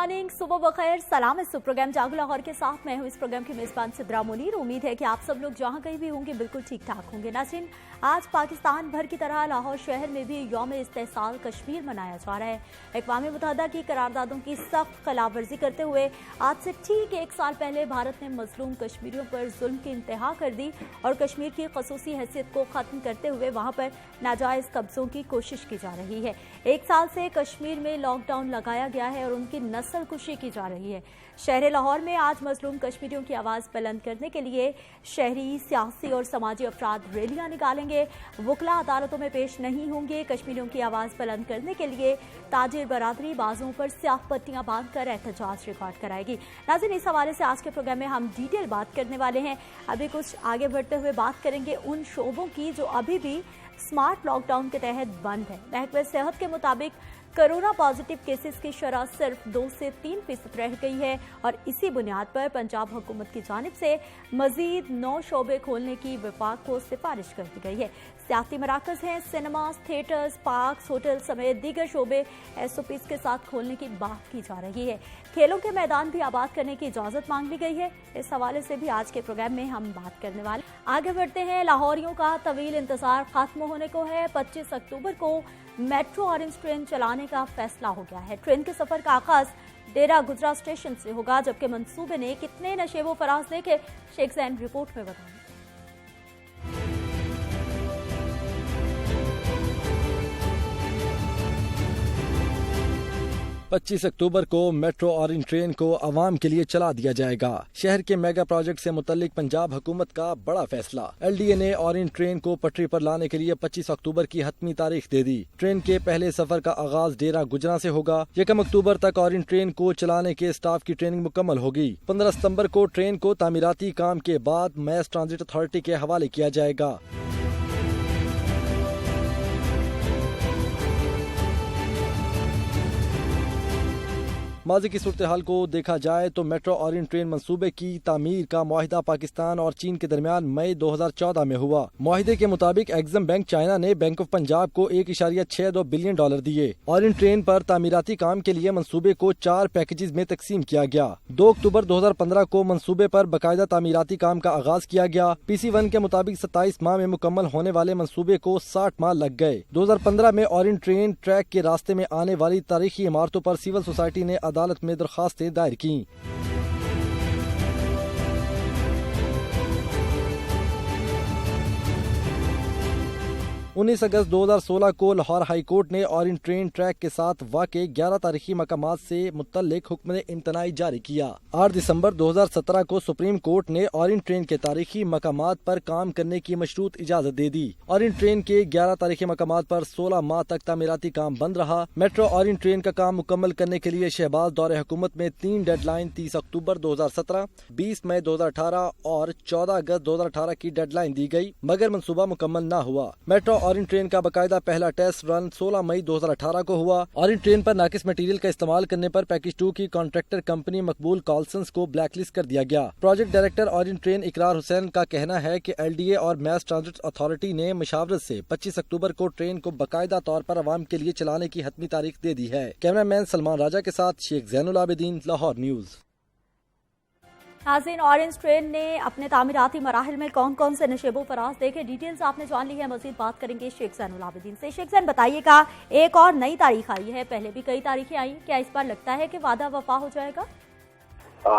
Morning, सुबह बखैर, सलाम। इस प्रोग्राम जागो लाहौर के साथ मैं हूं इस प्रोग्राम की मेजबान सिद्रा मुनीर। उम्मीद है कि आप सब लोग जहां कहीं भी होंगे बिल्कुल ठीक ठाक होंगे। नाज़रीन, आज पाकिस्तान भर की तरह लाहौर शहर में भी यौम इस्तेसाल कश्मीर मनाया जा रहा है। अक़वाम मुत्तहिदा की करारदादों की सख्त खिलाफवर्जी करते हुए आज से ठीक 1 साल पहले भारत ने मजलूम कश्मीरियों पर जुल्म की इंतहा कर दी और कश्मीर की खसूसी हैसियत को खत्म करते हुए वहां पर नाजायज कब्जों की कोशिश की जा रही है। 1 साल से कश्मीर में लॉकडाउन लगाया गया है और उनकी नस्ल कुशी की जा रही है। शहर लाहौर में आज मजलूम कश्मीरियों की आवाज़ बुलंद करने के लिए शहरी, सियासी और समाजी अफराद रैलियां निकालेंगे। वकला अदालतों में पेश नहीं होंगे। कश्मीरियों की आवाज़ बुलंद करने के लिए ताजिर बरादरी बाजों पर स्याह पट्टियां बांधकर एहतजाज रिकॉर्ड कराएगी। नाज़रीन, इस हवाले से आज के प्रोग्राम में हम डिटेल बात करने वाले हैं। अभी कुछ आगे बढ़ते हुए बात करेंगे उन शोबों की जो अभी भी स्मार्ट लॉकडाउन के तहत बंद है। महकमे सेहत के मुताबिक कोरोना पॉजिटिव केसेस की शरह सिर्फ 2 से 3% रह गई है और इसी बुनियाद पर पंजाब हुकूमत की जानिब से मजीद 9 शोबे खोलने की विफाक को सिफारिश कर दी गई है। सियासी मराकज हैं, सिनेमास, थिएटर्स, पार्क्स, होटल समेत दीगर शोबे SOPs के साथ खोलने की बात की जा रही है। खेलों के मैदान भी आबाद करने की इजाज़त मांग ली गई है। इस हवाले से भी आज के प्रोग्राम में हम बात करने वाले। आगे बढ़ते हैं। लाहौरियों का तवील इंतजार खत्म होने को है। 25 अक्टूबर को मेट्रो ऑरेंज ट्रेन चलाने का फैसला हो गया है। ट्रेन के सफर का आगाज डेरा गुजरा स्टेशन से होगा, जबकि मंसूबे ने कितने नशेबो फराज देखे, शेख जैन रिपोर्ट में बताएंगे। 25 अक्टूबर को मेट्रो ऑरेंज ट्रेन को आवाम के लिए चला दिया जाएगा। शहर के मेगा प्रोजेक्ट से मुतल्लिक पंजाब हुकूमत का बड़ा फैसला। LDA ने ऑरेंज ट्रेन को पटरी पर लाने के लिए 25 अक्टूबर की हतमी तारीख दे दी। ट्रेन के पहले सफर का आगाज डेरा गुजरा से होगा। 1 अक्टूबर तक ऑरेंज ट्रेन को चलाने के स्टाफ की ट्रेनिंग मुकम्मल होगी। 15 सितम्बर को ट्रेन को तामीराती काम के बाद मैस ट्रांजिट अथॉरिटी के हवाले किया जाएगा। माजी की सूरत हाल को देखा जाए तो मेट्रो ऑरेंज ट्रेन मंसूबे की तामीर का मुआहिदा पाकिस्तान और चीन के दरमियान मई 2014 में हुआ। मुआहिदे के मुताबिक एग्जिम बैंक चाइना ने बैंक ऑफ पंजाब को $1.62 बिलियन दिए। ऑरेंज ट्रेन पर तामीराती काम के लिए मंसूबे को 4 पैकेजेस में तकसीम किया गया। 2 अक्टूबर 2015 को मंसूबे पर बाकायदा तामीराती काम का आगाज किया गया। PC1 के मुताबिक 27 माह में मुकम्मल होने वाले मंसूबे को 60 माह लग गए। 2015 में ऑरेंज ट्रेन ट्रैक के रास्ते में आने वाली तारीखी इमारतों पर सिविल सोसाइटी ने अदालत में दरखास्तें दायर की। 19 अगस्त 2016 को लाहौर हाई कोर्ट ने ऑरेंज ट्रेन ट्रैक के साथ वाक़े 11 तारीखी मकामात से मुतल्लिक हुक्म इम्तनाई जारी किया। 8 दिसंबर 2017 को सुप्रीम कोर्ट ने ऑरेंज ट्रेन के तारीखी मकामात पर काम करने की मशरूत इजाजत दे दी। ऑरेंज ट्रेन के 11 तारीखी मकामात पर 16 माह तक तामीराती काम बंद रहा। मेट्रो ऑरेंज ट्रेन का काम मुकम्मल करने के लिए शहबाज दौरे हुकूमत में 3 डेडलाइन 30 अक्टूबर 2017, 20 मई 2018 और 14 अगस्त 2018 की डेडलाइन दी गई, मगर मंसूबा मुकम्मल न हुआ। मेट्रो ऑरेंज ट्रेन का बाकायदा पहला टेस्ट रन 16 मई 2018 को हुआ। ऑरेंज ट्रेन पर नाकिस मटेरियल का इस्तेमाल करने पर पैकेज 2 की कॉन्ट्रैक्टर कंपनी मकबूल कॉल्सन्स को ब्लैकलिस्ट कर दिया गया। प्रोजेक्ट डायरेक्टर ऑरेंज ट्रेन इकरार हुसैन का कहना है कि LDA और मैस ट्रांजिट अथॉरिटी ने मशावरत से 25 अक्टूबर को ट्रेन को बाकायदा तौर पर आवाम के लिए चलाने की हतमी तारीख दे दी है। कैमरामैन सलमान राजा के साथ शेख जैनुल आबिदीन, लाहौर न्यूज। नाज़रीन, ऑरेंज ट्रेन ने अपने तामीराती मराहिल में कौन कौन से नशेबो फराज देखे, डिटेल्स आपने जान ली है। मजीद बात करेंगे शेख जैनुल आबिदीन से। शेख जैन, बताइएगा, एक और नई तारीख आई है, पहले भी कई तारीखें आई, क्या इस बार लगता है कि वादा वफा हो जाएगा?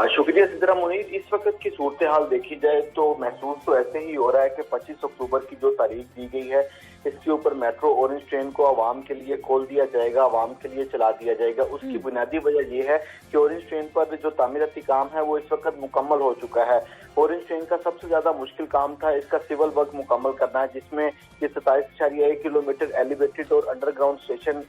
शुक्रिया सिद्रा मुनीर। इस वक्त की सूरत हाल देखी जाए तो महसूस तो ऐसे ही हो रहा है कि 25 अक्टूबर की जो तारीख दी गई है इसके ऊपर मेट्रो ऑरेंज ट्रेन को आवाम के लिए खोल दिया जाएगा, आवाम के लिए चला दिया जाएगा। उसकी बुनियादी वजह यह है कि ऑरेंज ट्रेन पर जो तामीराती काम है वो इस वक्त मुकम्मल हो चुका है। ऑरेंज ट्रेन का सबसे ज्यादा मुश्किल काम था इसका सिविल वर्क मुकम्मल करना है, जिसमें ये 27.1 किलोमीटर एलिवेटेड और अंडरग्राउंड स्टेशन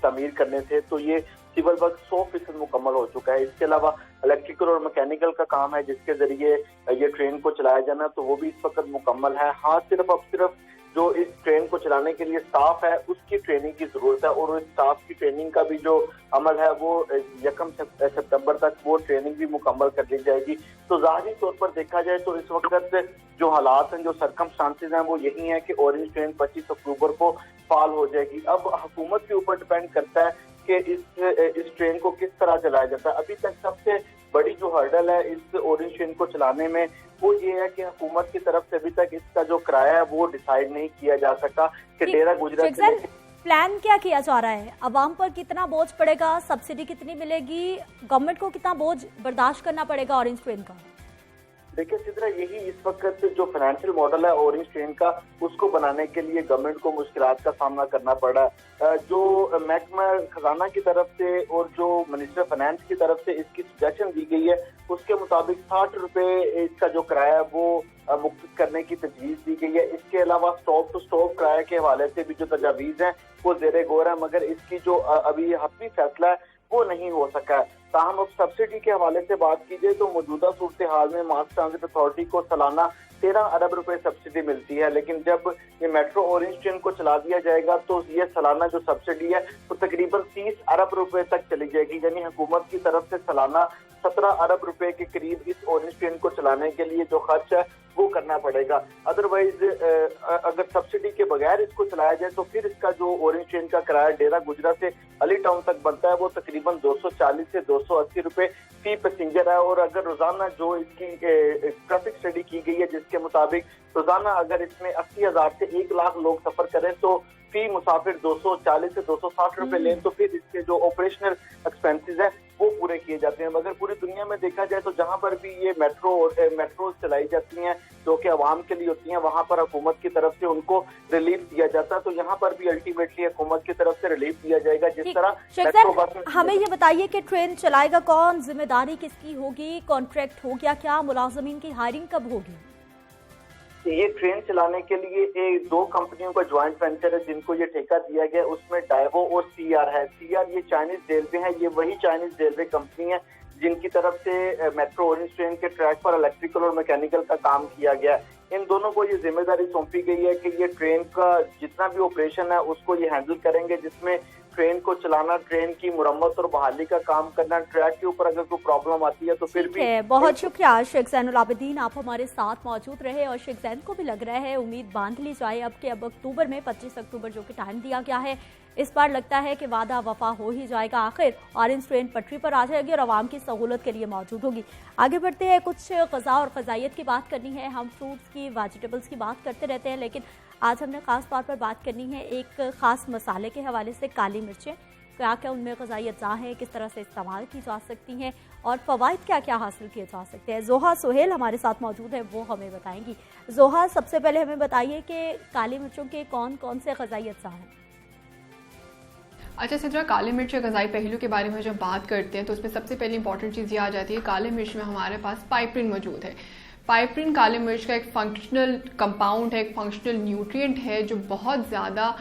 तामीर करने थे, तो ये सिविल वर्क 100% मुकम्मल हो चुका है। इसके अलावा इलेक्ट्रिकल और मैकेनिकल का काम है जिसके जरिए ये ट्रेन को चलाया जाना, तो वो भी इस वक्त मुकम्मल है। हाँ, सिर्फ जो इस ट्रेन को चलाने के लिए स्टाफ है उसकी ट्रेनिंग की जरूरत है और इस स्टाफ की ट्रेनिंग का भी जो अमल है वो 1 सितंबर तक वो ट्रेनिंग भी मुकम्मल कर दी जाएगी। तो ज़ाहिरी तौर पर देखा जाए तो इस वक्त जो हालात हैं, जो सर्कमस्टांसेस हैं, वो यही है कि ऑरेंज ट्रेन 25 अक्टूबर को फाल हो जाएगी। अब हुकूमत के ऊपर डिपेंड करता है कि इस ट्रेन को किस तरह चलाया जाता है। अभी तक सबसे बड़ी जो हर्डल है इस ऑरेंज ट्रेन को चलाने में वो ये है कि हुकूमत की तरफ से अभी तक इसका जो किराया है वो डिसाइड नहीं किया जा सका कि डेरा गुजरा प्लान क्या किया जा रहा है, अवाम पर कितना बोझ पड़ेगा, सब्सिडी कितनी मिलेगी, गवर्नमेंट को कितना बोझ बर्दाश्त करना पड़ेगा ऑरेंज ट्रेन का? देखिए सिद्रा, यही इस वक्त जो फाइनेंशियल मॉडल है ऑरेंज ट्रेन का उसको बनाने के लिए गवर्नमेंट को मुश्किलात का सामना करना पड़ा। जो महकमा खजाना की तरफ से और जो मिनिस्टर फाइनेंस की तरफ से इसकी सजेशन दी गई है उसके मुताबिक 60 रुपए इसका जो किराया है वो मुक्त करने की तजवीज दी गई है। इसके अलावा स्टॉप टू स्टॉप किराए के हवाले से भी जो तजावीज हैं वो जेरे गौर है, मगर इसकी जो अभी हतमी फैसला है वो नहीं हो सका है। ताहम अब सब्सिडी के हवाले से बात कीजिए तो मौजूदा सूरत हाल में मास ट्रांजिट अथॉरिटी को सालाना 13 अरब रुपए सब्सिडी मिलती है, लेकिन जब ये मेट्रो ऑरेंज ट्रेन को चला दिया जाएगा तो ये सालाना जो सब्सिडी है तो तकरीबन 30 अरब रुपए तक चली जाएगी। यानी हुकूमत की तरफ से सालाना 17 अरब रुपए के करीब इस ऑरेंज ट्रेन को चलाने के लिए जो खर्च है वो करना पड़ेगा। अदरवाइज अगर सब्सिडी के बगैर इसको चलाया जाए तो फिर इसका जो ऑरेंज ट्रेन का किराया डेरा गुजरा से अली टाउन तक बनता है वो तकरीबन 240 से 280 रुपए फी पैसेंजर है। और अगर रोजाना जो इसकी ट्रैफिक स्टडी की गई है जिसके मुताबिक रोजाना अगर इसमें 80,000 से 1 लाख लोग सफर करें तो फी मुसाफिर 240 से 260 रुपए लें तो फिर इसके जो ऑपरेशनल एक्सपेंसेस हैं वो पूरे किए जाते हैं। मगर पूरी दुनिया में देखा जाए तो जहां पर भी ये मेट्रो चलाई जाती हैं जो कि आवाम के लिए होती हैं वहां पर हुकूमत की तरफ से उनको रिलीफ दिया जाता है, तो यहाँ पर भी अल्टीमेटली हुकूमत की तरफ से रिलीफ दिया जाएगा। जिस तरह हमें ये बताइए कि ट्रेन चलाएगा कौन, जिम्मेदारी किसकी होगी, कॉन्ट्रैक्ट हो गया क्या, मुलाजमीन की हायरिंग कब होगी? ये ट्रेन चलाने के लिए 2 कंपनियों का ज्वाइंट वेंचर है जिनको ये ठेका दिया गया, उसमें डाइवो और सीआर है। सीआर ये चाइनीज रेलवे है, ये वही चाइनीज रेलवे कंपनी है जिनकी तरफ से मेट्रो ऑरेंज ट्रेन के ट्रैक पर इलेक्ट्रिकल और मैकेनिकल का काम किया गया। इन दोनों को ये जिम्मेदारी सौंपी गई है कि ये ट्रेन का जितना भी ऑपरेशन है उसको ये हैंडल करेंगे, जिसमें ट्रेन को चलाना, ट्रेन की मुरम्मत और बहाली का काम करना, ट्रैक के ऊपर अगर कोई प्रॉब्लम आती है तो फिर भी। बहुत शुक्रिया शेख ज़ैनुल आबिदीन, आप हमारे साथ मौजूद रहे। और शेख ज़ैन को भी लग रहा है उम्मीद बांध ली जाए अब अक्टूबर में 25 अक्टूबर जो कि टाइम दिया गया है इस बार लगता है कि वादा वफा हो ही जाएगा। आखिर ऑरेंज ट्रेन पटरी पर आ जाएगी और आवाम की सहूलत के लिए मौजूद होगी। आगे बढ़ते हैं, कुछ ग़ज़ा और ग़ज़ाइयत की बात करनी है। हम फ्रूट्स की, वेजिटेबल्स की बात करते रहते हैं, लेकिन आज हमने ख़ास तौर पर बात करनी है एक ख़ास मसाले के हवाले से, काली मिर्चें। क्या क्या उनमें ग़ज़ाइयत जा है, किस तरह से इस्तेमाल की जा सकती हैं और फ़वाइद क्या क्या हासिल किए जा सकते हैं। जोहा सुहेल हमारे साथ मौजूद है, वो हमें बताएंगी। जोहा, सबसे पहले हमें बताइए कि काली मिर्चों के कौन कौन से ग़ज़ाइयत जा हैं? अच्छा सिद्रा, काली मिर्च के ग़ज़ाई पहलू के बारे में जब बात करते हैं तो उसमें सबसे पहले इंपॉर्टेंट चीज़ ये आ जाती है, काली मिर्च में हमारे पास पाइपरिन मौजूद है। पाइपरिन काली मिर्च का एक फंक्शनल कंपाउंड है, एक फंक्शनल न्यूट्रिएंट है जो बहुत ज़्यादा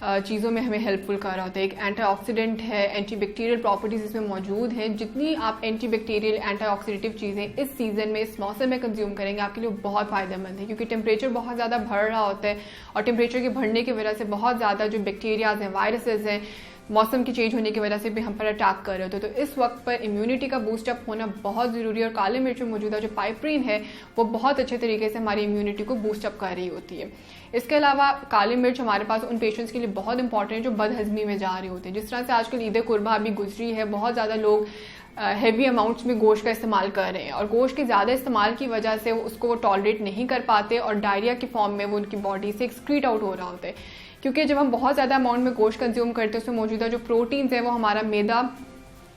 चीज़ों में हमें हेल्पफुल कर रहा होता है। एक एंटीऑक्सीडेंट है, एंटीबैक्टीरियल प्रॉपर्टीज़ इसमें मौजूद हैं। जितनी आप एंटीबैक्टीरियल एंटीऑक्सीडेटिव चीज़ें इस सीज़न में, इस मौसम में कंज्यूम करेंगे आपके लिए बहुत फ़ायदेमंद है, क्योंकि टेम्परेचर बहुत ज़्यादा बढ़ रहा होता है और टेम्परेचर के बढ़ने की वजह से बहुत ज़्यादा जो बैक्टीरियाज हैं, वायरसेस हैं, मौसम की चेंज होने की वजह से भी हम पर अटैक कर रहे होते हैं। तो इस वक्त पर इम्यूनिटी का बूस्टअप होना बहुत ज़रूरी है और काली मिर्च में मौजूदा जो पाइपरिन है वो बहुत अच्छे तरीके से हमारी इम्यूनिटी को बूस्टअप कर रही होती है। इसके अलावा काली मिर्च हमारे पास उन पेशेंट्स के लिए बहुत इंपॉर्टेंट है जो बदहजमी में जा रहे होते हैं। जिस तरह से आजकल ईद कुर्बा अभी गुजरी है, बहुत ज़्यादा लोग हैवी अमाउंट्स में गोश्त का इस्तेमाल कर रहे हैं और गोश्त के ज़्यादा इस्तेमाल की वजह से उसको वो टॉलरेट नहीं कर पाते और डायरिया की फॉर्म में वो उनकी बॉडी से एक्सक्रीट आउट हो रहा होता है। क्योंकि जब हम बहुत ज़्यादा अमाउंट में गोश्त कंज्यूम करते हैं उसमें मौजूदा जो प्रोटीन्स हैं वो हमारा मैदा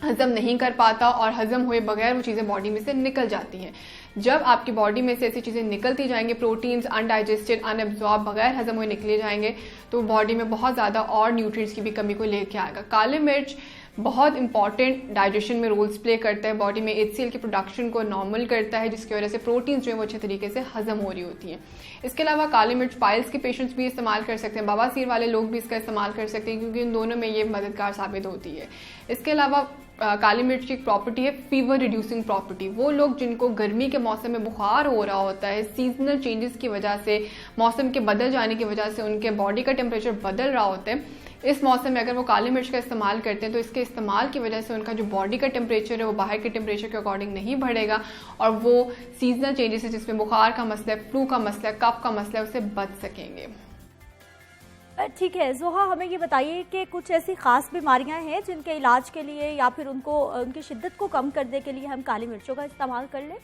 हजम नहीं कर पाता और हजम हुए बगैर वो चीज़ें बॉडी में से निकल जाती हैं। जब आपकी बॉडी में से ऐसी चीज़ें निकलती जाएंगे, प्रोटीन्स अनडाइजेस्टेड, अनएब्जॉर्ब, बगैर हजम हुए निकले जाएंगे, तो बॉडी में बहुत ज़्यादा और न्यूट्रिएंट्स की भी कमी को लेके आएगा। काली मिर्च बहुत इंपॉर्टेंट डाइजेशन में रोल्स प्ले करता है, बॉडी में HCl की प्रोडक्शन को नॉर्मल करता है, जिसकी वजह से प्रोटीन्स जो है वो अच्छे तरीके से हजम हो रही होती हैं। इसके अलावा काली मिर्च पाइल्स के पेशेंट्स भी इस्तेमाल कर सकते हैं, बवासीर वाले लोग भी इसका इस्तेमाल कर सकते हैं, क्योंकि इन दोनों में ये मददगार साबित होती है। इसके अलावा काली मिर्च की एक प्रॉपर्टी है फीवर रिड्यूसिंग प्रॉपर्टी। वो लोग जिनको गर्मी के मौसम में बुखार हो रहा होता है, सीजनल चेंजेस की वजह से, मौसम के बदल जाने की वजह से उनके बॉडी का टेम्परेचर बदल रहा होता है, इस मौसम में अगर वो काली मिर्च का इस्तेमाल करते हैं तो इसके इस्तेमाल की वजह से उनका जो बॉडी का टेम्परेचर है वो बाहर के टेम्परेचर के अकॉर्डिंग नहीं बढ़ेगा और वो सीजनल चेंजेस जिसमें बुखार का मसला है, फ्लू का मसला है, कफ का मसला है, उससे बच सकेंगे। ठीक है जोहा, हमें ये बताइए कि कुछ ऐसी खास बीमारियां हैं जिनके इलाज के लिए या फिर उनकी शिद्दत को कम करने के लिए हम काली मिर्चों का इस्तेमाल कर लें?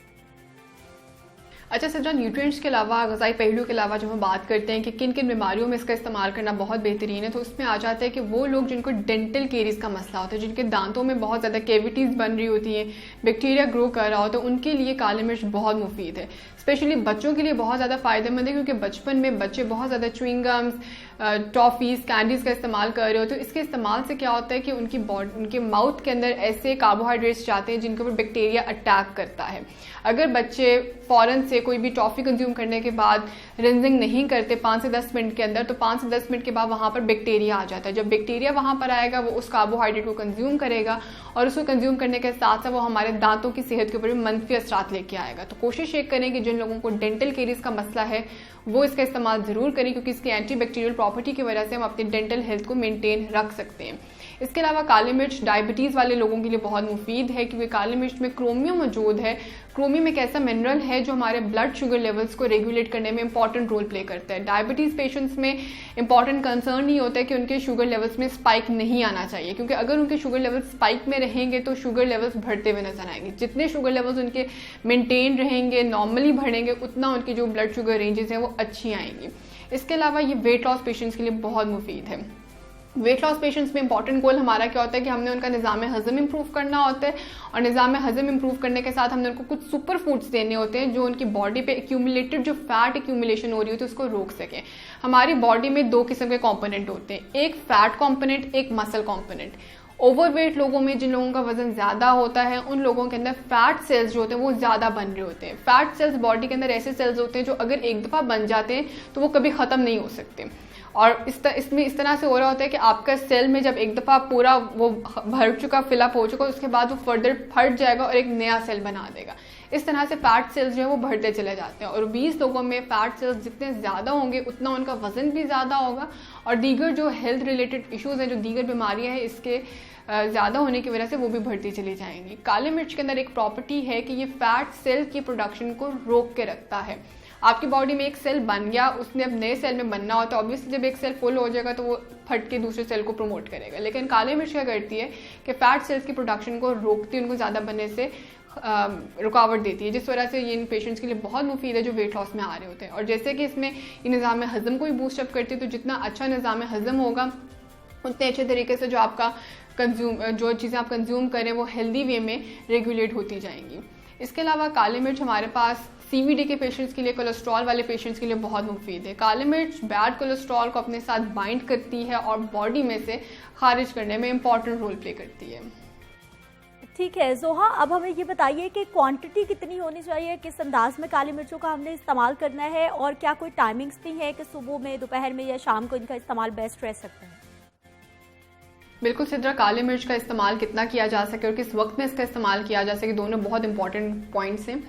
अच्छा सिद्रा, न्यूट्रिएंट्स के अलावा, ग़िज़ाई पहलू के अलावा जब हम बात करते हैं कि किन किन बीमारियों में इसका इस्तेमाल करना बहुत बेहतरीन है, तो उसमें आ जाता है कि वो लोग जिनको डेंटल केरीज का मसला होता है, जिनके दांतों में बहुत ज़्यादा कैविटीज़ बन रही होती हैं, बैक्टीरिया ग्रो कर रहा होता है, उनके लिए काली मिर्च बहुत मुफीद है। स्पेशली बच्चों के लिए बहुत ज़्यादा फ़ायदेमंद है, क्योंकि बचपन में बच्चे बहुत ज़्यादा च्युइंगम्स, टॉफ़ीज़, कैंडीज़ का इस्तेमाल कर रहे होते हैं। तो इसके इस्तेमाल से क्या होता है कि उनके माउथ के अंदर ऐसे कार्बोहाइड्रेट्स जाते हैं जिनके ऊपर बैक्टीरिया अटैक करता है। अगर बच्चे फ़ौरन से कोई भी टॉफ़ी कंज्यूम करने के बाद रिंजिंग नहीं करते 5 से 10 मिनट के अंदर, तो 5 से 10 मिनट के बाद वहाँ पर बैक्टीरिया आ जाता है। जब बैक्टीरिया वहाँ पर आएगा, वो उस कार्बोहाइड्रेट को कंज्यूम करेगा और उसको कंज्यूम करने के साथ साथ वो हमारे दांतों की सेहत के ऊपर भी मंफी असरात लेके आएगा। तो कोशिश ये करें कि जिन लोगों को डेंटल केरीज का मसला है वो इसका इस्तेमाल ज़रूर करें, क्योंकि इसकी एंटीबैक्टीरियल प्रॉपर्टी की वजह से हम अपनी डेंटल हेल्थ को मेंटेन रख सकते हैं। इसके अलावा काली मिर्च डायबिटीज़ वाले लोगों के लिए बहुत मुफीद है, क्योंकि काली मिर्च में क्रोमियम मौजूद है। क्रोमियम एक ऐसा मिनरल है जो हमारे ब्लड शुगर लेवल्स को रेगुलेट करने में इंपॉर्टेंट रोल प्ले करता है। डायबिटीज़ पेशेंट्स में इंपॉर्टेंट कंसर्न ये होता है कि उनके शुगर लेवल्स में स्पाइक नहीं आना चाहिए, क्योंकि अगर उनके शुगर लेवल्स स्पाइक में रहेंगे तो शुगर लेवल्स बढ़ते हुए नजर आएंगे। जितने शुगर लेवल्स उनके मेंटेन रहेंगे, नॉर्मली बढ़ेंगे, उतना उनकी जो ब्लड शुगर रेंजेस हैं वो अच्छी आएंगी। इसके अलावा ये वेट लॉस पेशेंट्स के लिए बहुत मुफीद है। वेट लॉस पेशेंट्स में इंपॉर्टेंट गोल हमारा क्या होता है कि हमने उनका निज़ाम हज़म इंप्रूव करना होता है, और निज़ाम हज़म इंप्रूव करने के साथ हमने उनको कुछ सुपर फूड्स देने होते हैं जो उनकी बॉडी पे एक्यूमुलेटेड जो फैट एक्यूमुलेशन हो रही होती है उसको रोक सकें। हमारी बॉडी में 2 किस्म के कॉम्पोनेंट होते हैं, एक फैट कॉम्पोनेंट, एक मसल कॉम्पोनेंट। ओवरवेट लोगों में, जिन लोगों का वजन ज्यादा होता है, उन लोगों के अंदर फैट सेल्स जो होते हैं वो ज्यादा बन रहे होते हैं। फैट सेल्स बॉडी के अंदर ऐसे सेल्स होते हैं जो अगर एक दफा बन जाते हैं तो वो कभी खत्म नहीं हो सकते, और इसमें इस तरह से हो रहा होता है कि आपका सेल में जब एक दफा पूरा वो भर चुका, फिलअप हो चुका, उसके बाद वो फर्दर फट जाएगा और एक नया सेल बना देगा। इस तरह से फैट सेल्स जो है वो बढ़ते चले जाते हैं, और 20 लोगों में फैट सेल्स जितने ज़्यादा होंगे उतना उनका वजन भी ज़्यादा होगा, और दीगर जो हेल्थ रिलेटेड इश्यूज़ हैं, जो दीगर बीमारियां हैं, इसके ज़्यादा होने की वजह से वो भी बढ़ती चली जाएंगी। काली मिर्च के अंदर एक प्रॉपर्टी है कि ये फैट सेल की प्रोडक्शन को रोक के रखता है। आपकी बॉडी में एक सेल बन गया, उसने अब नए सेल में बनना होता है, ऑब्वियसली जब एक सेल फुल हो जाएगा तो वो फट के दूसरे सेल को प्रमोट करेगा। लेकिन काली मिर्च क्या करती है कि फैट सेल्स की प्रोडक्शन को रोकती है, उनको ज़्यादा बनने से रुकावट देती है, जिस वजह से ये इन पेशेंट्स के लिए बहुत मुफीद है जो वेट लॉस में आ रहे होते हैं। और जैसे कि इसमें ये निज़ाम हज़म को भी बूस्ट अप करती है, तो जितना अच्छा निज़ाम हज़म होगा उतने अच्छे तरीके से जो आपका जो चीज़ें आप कंज्यूम करें वो हेल्दी वे में रेगुलेट होती जाएंगी। इसके अलावा काली मिर्च हमारे पास CVD के पेशेंट्स के लिए, कोलेस्ट्रॉल वाले पेशेंट्स के लिए बहुत मुफीद है। काली मिर्च बैड कोलेस्ट्रॉल को अपने साथ बाइंड करती है और बॉडी में से खारिज करने में इंपॉर्टेंट रोल प्ले करती है। ठीक है जोहा, अब हमें ये बताइए कि क्वांटिटी कितनी होनी चाहिए, किस अंदाज में काली मिर्चों का हमने इस्तेमाल करना है, और क्या कोई टाइमिंग्स भी है कि सुबह में, दोपहर में या शाम को इनका इस्तेमाल बेस्ट रह सकता है? बिल्कुल सिद्रा, काली मिर्च का इस्तेमाल कितना किया जा सके और किस वक्त में इसका इस्तेमाल किया जा सके, दोनों बहुत इंपॉर्टेंट पॉइंट्स हैं।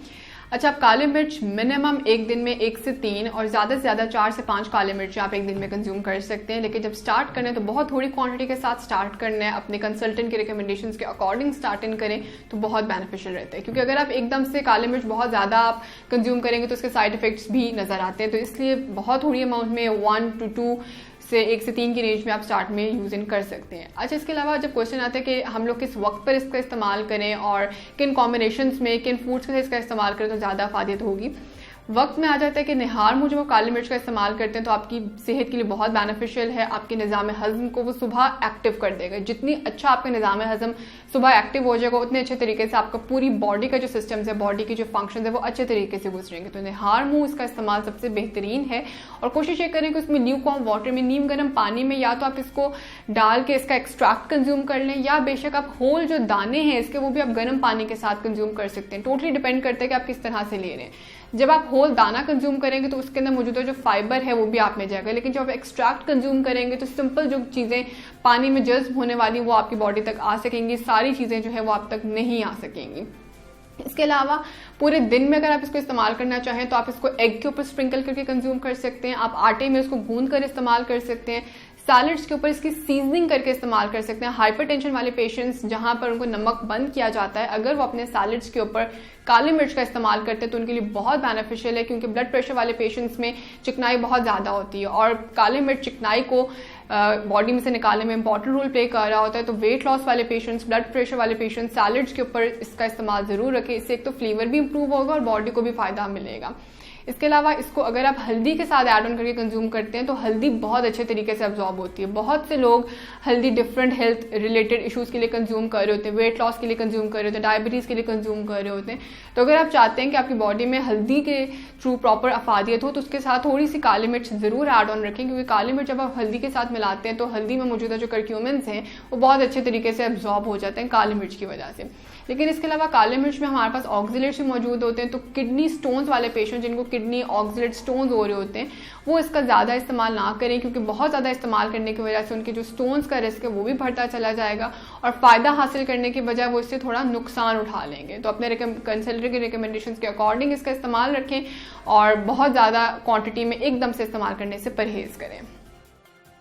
अच्छा, आप काली मिर्च मिनिमम एक दिन में 1 से 3 और ज़्यादा से ज़्यादा 4 से 5 काली मिर्च आप एक दिन में कंज्यूम कर सकते हैं। लेकिन जब स्टार्ट करना है तो बहुत थोड़ी क्वांटिटी के साथ स्टार्ट करना है, अपने कंसल्टेंट के रिकमेंडेशंस के अकॉर्डिंग स्टार्ट इन करें तो बहुत बेनिफिशियल रहता है। क्योंकि अगर आप एकदम से काली मिर्च बहुत ज़्यादा आप कंज्यूम करेंगे तो उसके साइड इफेक्ट्स भी नज़र आते हैं, तो इसलिए बहुत थोड़ी अमाउंट में 1 to 2 से 1 से 3 की रेंज में आप स्टार्ट में यूज़ इन कर सकते हैं। अच्छा, इसके अलावा जब क्वेश्चन आता है कि हम लोग किस वक्त पर इसका इस्तेमाल करें और किन कॉम्बिनेशंस में, किन फूड्स के साथ इसका इस्तेमाल करें तो ज़्यादा फ़ायदेमंद होगी, वक्त में आ जाता है कि निहार मुँह जब आप काली मिर्च का इस्तेमाल करते हैं तो आपकी सेहत के लिए बहुत बेनिफिशियल है। आपके निज़ाम हज़म को वो सुबह एक्टिव कर देगा। जितनी अच्छा आपका निज़ाम हज़म सुबह एक्टिव हो जाएगा उतने अच्छे तरीके से आपका पूरी बॉडी का जो सिस्टम्स है, बॉडी के जो फंक्शन है वो अच्छे तरीके से गुजरेंगे। तो निहार मुँह इसका इस्तेमाल सबसे बेहतरीन है, और कोशिश ये करें कि उसमें ल्यूकवार्म वाटर में, नीम गर्म पानी में, या तो आप इसको डाल के इसका एक्सट्रैक्ट कंज्यूम कर लें, या बेशक आप होल जो दाने हैं इसके वो भी आप गर्म पानी के साथ कंज्यूम कर सकते हैं। टोटली डिपेंड करता है कि आप किस तरह से ले रहे हैं। जब आप होल दाना कंज्यूम करेंगे तो उसके अंदर मौजूदा जो फाइबर है वो भी आप में जाएगा, लेकिन जब आप एक्सट्रैक्ट कंज्यूम करेंगे तो सिंपल जो चीज़ें पानी में जज्ब होने वाली वो आपकी बॉडी तक आ सकेंगी, सारी चीज़ें जो है वो आप तक नहीं आ सकेंगी। इसके अलावा पूरे दिन में अगर आप इसको इस्तेमाल करना चाहें तो आप इसको एग के ऊपर स्प्रिंकल करके कंज्यूम कर सकते हैं, आप आटे में इसको गूंद कर इस्तेमाल कर सकते हैं, सैलड्स के ऊपर इसकी सीजनिंग करके इस्तेमाल कर सकते हैं। हाइपरटेंशन वाले पेशेंट्स जहां पर उनको नमक बंद किया जाता है, अगर वो अपने सैलड्स के ऊपर काली मिर्च का इस्तेमाल करते हैं तो उनके लिए बहुत बेनिफिशियल है, क्योंकि ब्लड प्रेशर वाले पेशेंट्स में चिकनाई बहुत ज़्यादा होती है और काली मिर्च चिकनाई को बॉडी में से निकालने में इंपॉर्टेंट रोल प्ले कर रहा होता है। तो वेट लॉस वाले पेशेंट्स, ब्लड प्रेशर वाले पेशेंट्स सैलड्स के ऊपर इसका इस्तेमाल जरूर रखें। इससे एक तो फ्लेवर भी इंप्रूव होगा और बॉडी को भी फायदा मिलेगा। इसके अलावा इसको अगर आप हल्दी के साथ ऐड ऑन करके कंज्यूम करते हैं तो हल्दी बहुत अच्छे तरीके से अब्जॉर्ब होती है। बहुत से लोग हल्दी डिफरेंट हेल्थ रिलेटेड इश्यूज के लिए कंज्यूम कर रहे होते हैं, वेट लॉस के लिए कंज्यूम कर रहे होते हैं, डायबिटीज के लिए कंज्यूम कर रहे होते हैं। तो अगर आप चाहते हैं कि आपकी बॉडी में हल्दी के थ्रू प्रॉपर अफादियत हो तो उसके साथ थोड़ी सी काली मिर्च जरूर ऐड ऑन रखें, क्योंकि काली मिर्च जब आप हल्दी के साथ मिलाते हैं तो हल्दी में मौजूदा जो करक्यूमिन्स हैं वो बहुत अच्छे तरीके से अब्जॉर्ब हो जाते हैं काली मिर्च की वजह से। लेकिन इसके अलावा काली मिर्च में हमारे पास ऑक्सीलेट्स भी मौजूद होते हैं, तो किडनी स्टोन्स वाले पेशेंट जिनको किडनी ऑक्सीलेट स्टोन्स हो रहे होते हैं वो इसका ज़्यादा इस्तेमाल ना करें, क्योंकि बहुत ज़्यादा इस्तेमाल करने की वजह से उनके जो स्टोन्स का रिस्क है वो भी बढ़ता चला जाएगा और फ़ायदा हासिल करने की बजाय वो इससे थोड़ा नुकसान उठा लेंगे। तो अपने कंसल्टेंट की रिकमेंडेशंस के अकॉर्डिंग इसका इस्तेमाल रखें और बहुत ज़्यादा क्वांटिटी में एकदम से इस्तेमाल करने से परहेज़ करें।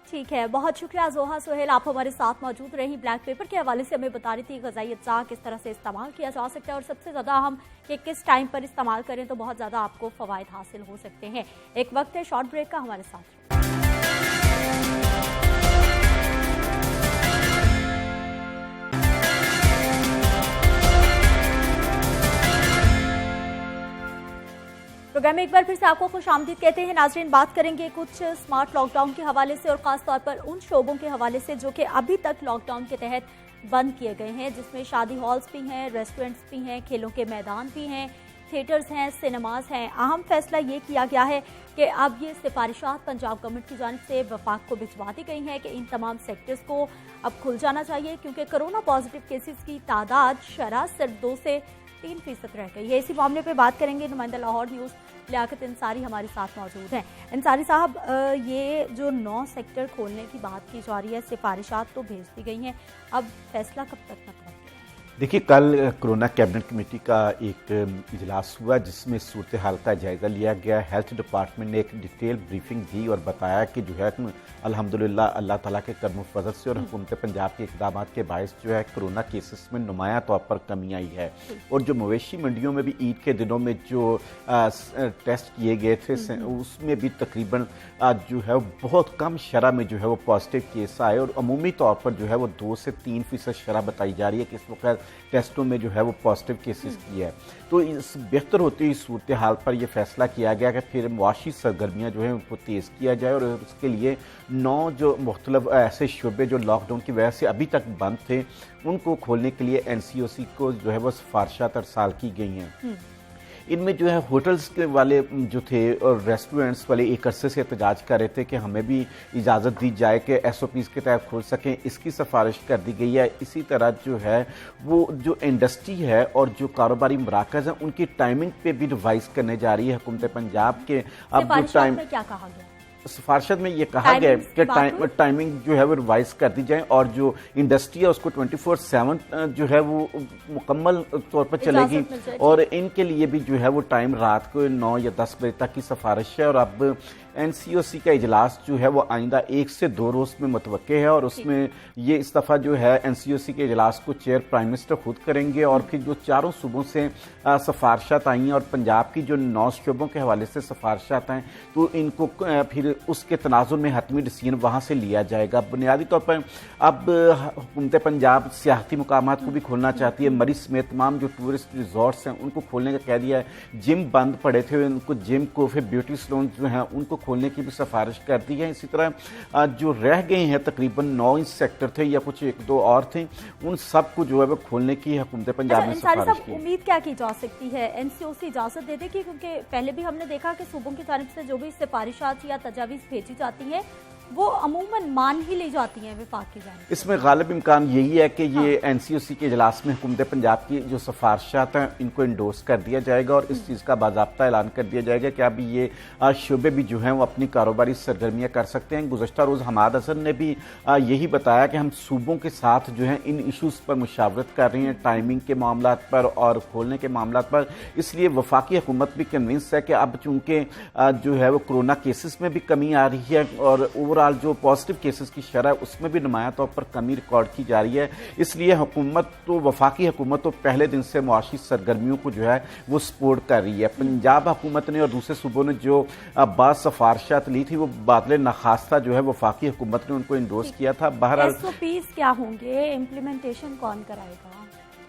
ठीक है, बहुत शुक्रिया जोहा सुहेल, आप हमारे साथ मौजूद रही। ब्लैक पेपर के हवाले से हमें बता रही थी ग़िज़ाई अज्जा किस तरह से इस्तेमाल किया जा सकता है और सबसे ज़्यादा हम कि किस टाइम पर इस्तेमाल करें तो बहुत ज़्यादा आपको फ़वाइद हासिल हो सकते हैं। एक वक्त है शॉर्ट ब्रेक का, हमारे साथ। प्रोग्राम में एक बार फिर से आपको खुशामदीद कहते हैं। नाज़रीन, बात करेंगे कुछ स्मार्ट लॉकडाउन के हवाले से और ख़ास तौर पर उन शोबों के हवाले से जो कि अभी तक लॉकडाउन के तहत बंद किए गए हैं, जिसमें शादी हॉल्स भी हैं, रेस्टोरेंट्स भी हैं, खेलों के मैदान भी हैं, थिएटर्स हैं, सिनेमाज हैं। अहम फैसला ये किया गया है कि अब ये सिफारिशात पंजाब गवर्नमेंट की जानिब से वफाक को भिजवा दी गई हैं कि इन तमाम सेक्टर्स को अब खुल जाना चाहिए, क्योंकि कोरोना पॉजिटिव केसेस की तादाद शरह सिर्फ 2 से 3% रह गई है। इसी मामले पे बात करेंगे। नुमाइंदा लाहौर न्यूज़ लियाकत अंसारी हमारे साथ मौजूद हैं। अंसारी साहब, ये जो 9 सेक्टर खोलने की बात की जा रही है, सिफारिशात तो भेज दी गई हैं, अब फैसला कब तक मतलब? देखिए, कल कोरोना कैबिनेट कमेटी का एक इजलास हुआ जिसमें सूरत हाल का जायज़ा लिया गया। हेल्थ डिपार्टमेंट ने एक डिटेल ब्रीफिंग दी और बताया कि जो है अल्हम्दुलिल्लाह अल्लाह ताला के करम फजल से और हुकूमत पंजाब के इक़दाम के बायस जो है कोरोना केसेस में नुमाया तौर पर कमी आई है। और जो मवेशी मंडियों में भी ईद के दिनों में जो टेस्ट किए गए थे उसमें भी तकरीबन जो है बहुत कम शरह में जो है वो पॉजिटिव केस आए और अमूमी तौर पर जो है वो 2 से 3% शरह बताई जा रही है कि इस वक्त टेस्टों में जो है वो पॉजिटिव केसेस की है। तो इस बेहतर होती हुई सूरत हाल पर यह फैसला किया गया कि फिर मुआशी सरगर्मियाँ जो है उनको तेज़ किया जाए और उसके लिए 9 जो मुख्तलिफ ऐसे शुबे जो लॉकडाउन की वजह से अभी तक बंद थे उनको खोलने के लिए NCOC को जो है वो सिफारिशात अरसाल की गई हैं। इनमें जो है होटल्स के वाले जो थे और रेस्टोरेंट्स वाले एक अरसे से एहतजाज कर रहे थे कि हमें भी इजाज़त दी जाए कि SOPs के तहत खोल सकें, इसकी सिफारिश कर दी गई है। इसी तरह जो है वो जो इंडस्ट्री है और जो कारोबारी मराकज़ हैं उनकी टाइमिंग पे भी रिवाइज करने जा रही है हुकूमत पंजाब के। अब जो टाइम क्या कहा गया सिफारिशत में ये कहा गया है कि टाइमिंग जो है वो रिवाइज कर दी जाए और जो इंडस्ट्री है उसको 24/7 जो है वो मुकम्मल तौर पर चलेगी और इनके लिए भी जो है वो टाइम रात को 9 या 10 बजे तक की सिफारिश है। और अब NCOC का इजलास जो है वो आइंदा 1 से 2 रोज़ में मुतवक्के है और उसमें ये इस दफ़ा जो है NCOC के इजलास को चेयर प्राइम मिनिस्टर खुद करेंगे और फिर जो चारों सूबों से सिफारिशात आई हैं और पंजाब की जो 9 शोबों के हवाले से सिफारिशात हैं तो इनको फिर उसके तनाजुर में हतमी डिसीजन वहाँ से लिया जाएगा। बुनियादी तौर पर अब हुकूमत पंजाब सियाहती मुकामात को भी खोलना चाहती है। मरी समेत तमाम जो टूरिस्ट रिजॉर्ट्स हैं उनको खोलने का कह दिया है। जिम बंद पड़े थे उनको जिम को, फिर ब्यूटी सैलून जो हैं उनको खोलने की भी सिफारिश कर दी है। इसी तरह जो रह गए हैं तकरीबन 9 सेक्टर थे या कुछ 1-2 और थे उन सब को जो है वो खोलने की हुकूमत पंजाब ने सिफारिश की। उम्मीद क्या की जा सकती है? NCOC इजाजत दे देगी? क्योंकि पहले भी हमने देखा कि सूबों की जानिब से जो भी सिफारिशात या तजावीज़ भेजी जाती हैं वो अमूमन मान ही ली जाती हैं वफाक की जानिब। इसमें गालिब इम्कान यही है कि ये NCOC के इजलास में हुकूमत पंजाब की जो सिफारिशात हैं इनको इंडोर्स कर दिया जाएगा और इस चीज़ का बाज़ाब्ता ऐलान कर दिया जाएगा कि अब ये शोबे भी जो हैं वो अपनी कारोबारी सरगर्मियाँ कर सकते हैं। गुज़श्ता रोज़ हमाद हसन ने भी यही बताया कि हम सूबों के साथ जो है इन इशूज़ पर मुशावरत कर रहे हैं, टाइमिंग के मामला पर और खोलने के मामला पर। इसलिए वफाकी हुकूमत भी कन्विंस है कि अब चूँकि जो है वो कोरोना केसेस में भी कमी आ रही है और ओवरऑल जो पॉजिटिव केसेस की शरह उसमें भी नुमाया तौर पर कमी रिकॉर्ड की जा रही है। इसलिए हुकूमत तो वफाकी हुकूमत तो पहले दिन से मुआशी सरगर्मियों को जो है वो सपोर्ट कर रही है। पंजाब हुकूमत ने और दूसरे सूबों ने जो बाद सिफारिशात ली थी वो बादल नाखास्ता जो है वफाकी हुकूमत ने उनको इंडोर्स किया था। बहरहाल SOPs क्या होंगे, इम्प्लीमेंटेशन कौन कराएगा?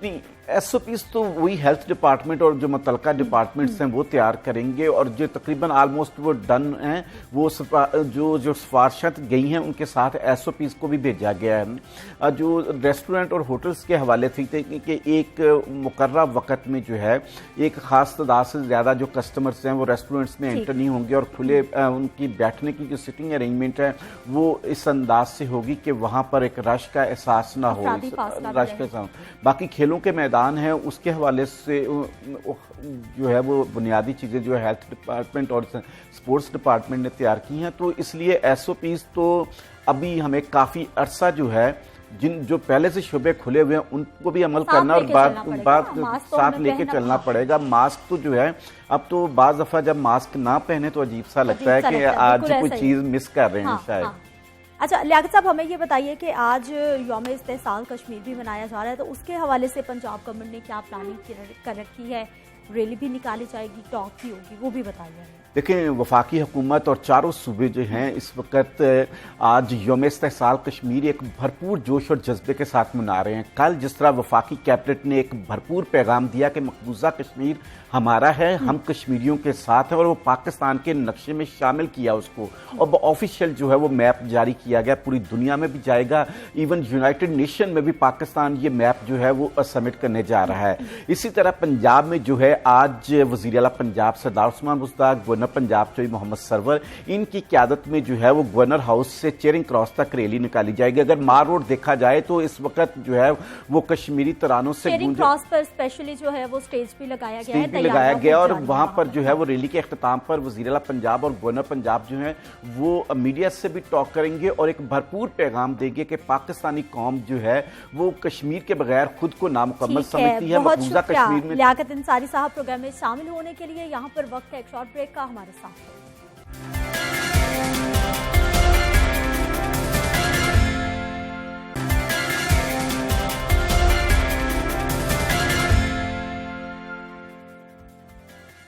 नहीं, SOPs तो वही हेल्थ डिपार्टमेंट और जो मुतलका डिपार्टमेंट्स हैं वो तैयार करेंगे और जो तकरीबन ऑलमोस्ट वो डन हैं, वो जो सिफारिशात गई हैं उनके साथ SOPs को भी भेजा गया है। जो रेस्टोरेंट और होटल्स के हवाले से कि एक मुकर्रर वक्त में जो है एक खास तादाद से ज़्यादा जो कस्टमर्स हैं वो रेस्टोरेंट्स में एंटर नहीं होंगे और खुले उनकी बैठने की जो सिटिंग अरेंजमेंट है वो इस अंदाज से होगी कि वहाँ पर एक रश का एहसास ना हो, रश का एहसास। बाकी खेलों के मैदान है उसके हवाले से जो है वो बुनियादी चीज़ें जो है हेल्थ डिपार्टमेंट और स्पोर्ट्स डिपार्टमेंट ने तैयार की हैं। तो इसलिए SOPs तो अभी हमें काफ़ी अरसा जो है जो पहले से शुबे खुले हुए हैं उनको भी अमल करना और बात साथ लेके चलना पड़ेगा। मास्क तो जो है अब तो बाज़ दफ़ा जब मास्क ना पहने तो अजीब सा लगता है कि आज कोई चीज़ मिस कर रहे हैं शायद। अच्छा लियाकत साहब, हमें ये बताइए कि आज यौम इस्तेहसाल कश्मीर भी मनाया जा रहा है, तो उसके हवाले से पंजाब गवर्नमेंट ने क्या प्लानिंग कर रखी है? रैली भी निकाली जाएगी, टॉक भी होगी, वो भी बताइए। देखें, वफाकी हुकूमत और चारों सूबे जो हैं इस वक्त आज यौम इस्तेहसाल कश्मीर एक भरपूर जोश और जज्बे के साथ मना रहे हैं। कल जिस तरह वफाकी कैबिनेट ने एक भरपूर पैगाम दिया कि मकबूजा कश्मीर हमारा है, हम कश्मीरियों के साथ हैं और वो पाकिस्तान के नक्शे में शामिल किया उसको, और ऑफिशियल जो है वो मैप जारी किया गया, पूरी दुनिया में भी जाएगा, इवन यूनाइटेड नेशन में भी पाकिस्तान ये मैप जो है वो सबमिट करने जा रहा है। इसी तरह पंजाब में जो है आज वज़ीर आला पंजाब सरदार उस्मान बुज़दार, गवर्नर पंजाब चौधरी मोहम्मद सरवर, इनकी क़यादत में जो है वो गवर्नर हाउस से चेयरिंग क्रॉस तक रैली निकाली जाएगी। अगर मार रोड देखा जाए तो इस वक्त जो है वो कश्मीरी तरानों से चेयरिंग क्रॉस पर स्पेशली जो है वो स्टेज भी लगाया गया और वहां पर जो है वो रैली के अख्ताम पर वज़ीर आला पंजाब और गवर्नर पंजाब जो है वो मीडिया से भी टॉक करेंगे और एक भरपूर पैगाम देंगे कि पाकिस्तानी कौम जो है वो कश्मीर के बगैर खुद को नामुकम्मल समझती है। मकबूजा कश्मीर में लियाकत अंसारी साहब प्रोग्राम में शामिल होने के लिए यहाँ पर वक्त है एक शॉर्ट ब्रेक का, हमारे साथ।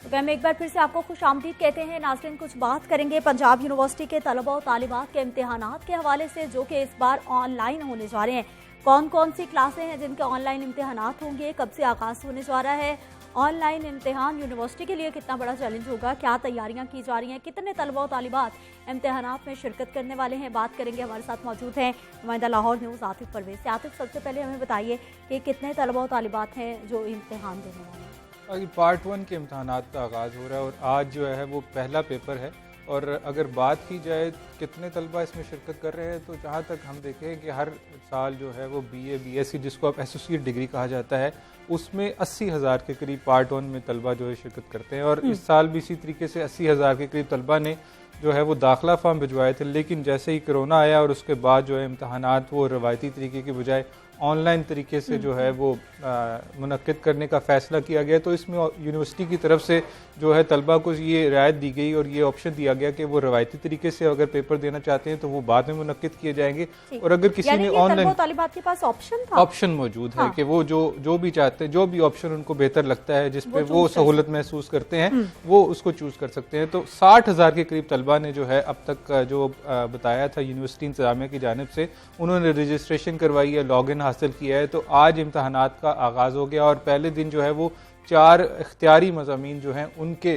प्रोग्राम एक बार फिर से आपको खुशामदीद कहते हैं। नाज़रीन, कुछ बात करेंगे पंजाब यूनिवर्सिटी के तलबा और तालिबात के इम्तिहानात के हवाले से, जो कि इस बार ऑनलाइन होने जा रहे हैं। कौन कौन सी क्लासें हैं जिनके ऑनलाइन इम्तिहानात होंगे, कब से आगाज़ होने जा रहा है, ऑनलाइन इम्तिहान यूनिवर्सिटी के लिए कितना बड़ा चैलेंज होगा, क्या तैयारियां की जा रही हैं, कितने तलबा और तालिबात इम्तिहानात में शिरकत करने वाले हैं, बात करेंगे। हमारे साथ मौजूद हैं नुमाइंदा लाहौर न्यूज़ आतिफ परवेज़। आतिफ, सबसे पहले हमें बताइए कि कितने तलबा और तालिबात हैं जो इम्तिहान देने वाले हैं? पार्ट 1 के इम्तहानात का आगाज़ हो रहा है और आज जो है वो पहला पेपर है। और अगर बात की जाए कितने तलबा इसमें शिरकत कर रहे हैं, तो जहाँ तक हम देखें कि हर साल जो है वो BA BSc जिसको अब एसोसिएट डिग्री कहा जाता है, उसमें 80,000 के करीब पार्ट 1 में तलबा जो है शिरकत करते हैं। और इस साल भी इसी तरीके से 80,000 के करीब तलबा ने जो है वो दाखिला फॉर्म भिजवाए थे, लेकिन जैसे ही कोरोना आया और उसके बाद जो है इम्तहानात वो रवायती तरीके की बजाय ऑनलाइन तरीके से जो है वो मुनक्किद करने का फ़ैसला किया गया। तो इसमें यूनिवर्सिटी की तरफ से जो है तलबा को ये रियायत दी गई और ये ऑप्शन दिया गया कि वो रवायती तरीके से अगर पेपर देना चाहते हैं तो वो बाद में मुनक्किद किए जाएंगे, और अगर किसी ने ऑनलाइन, तालिबात के पास ऑप्शन मौजूद है कि वो जो भी चाहते हैं, जो भी ऑप्शन उनको बेहतर लगता है, जिस पे वो सहूलत महसूस करते हैं, वो उसको चूज कर सकते हैं। तो 60,000 के करीब तलबा ने जो है अब तक जो बताया था यूनिवर्सिटी इंतजामिया की जानिब से, उन्होंने रजिस्ट्रेशन करवाई है, लॉग इन हासिल किया है। तो आज इम्तहानात का आगाज़ हो गया और पहले दिन जो है वो 4 इख्तियारी मज़ामीन जो हैं उनके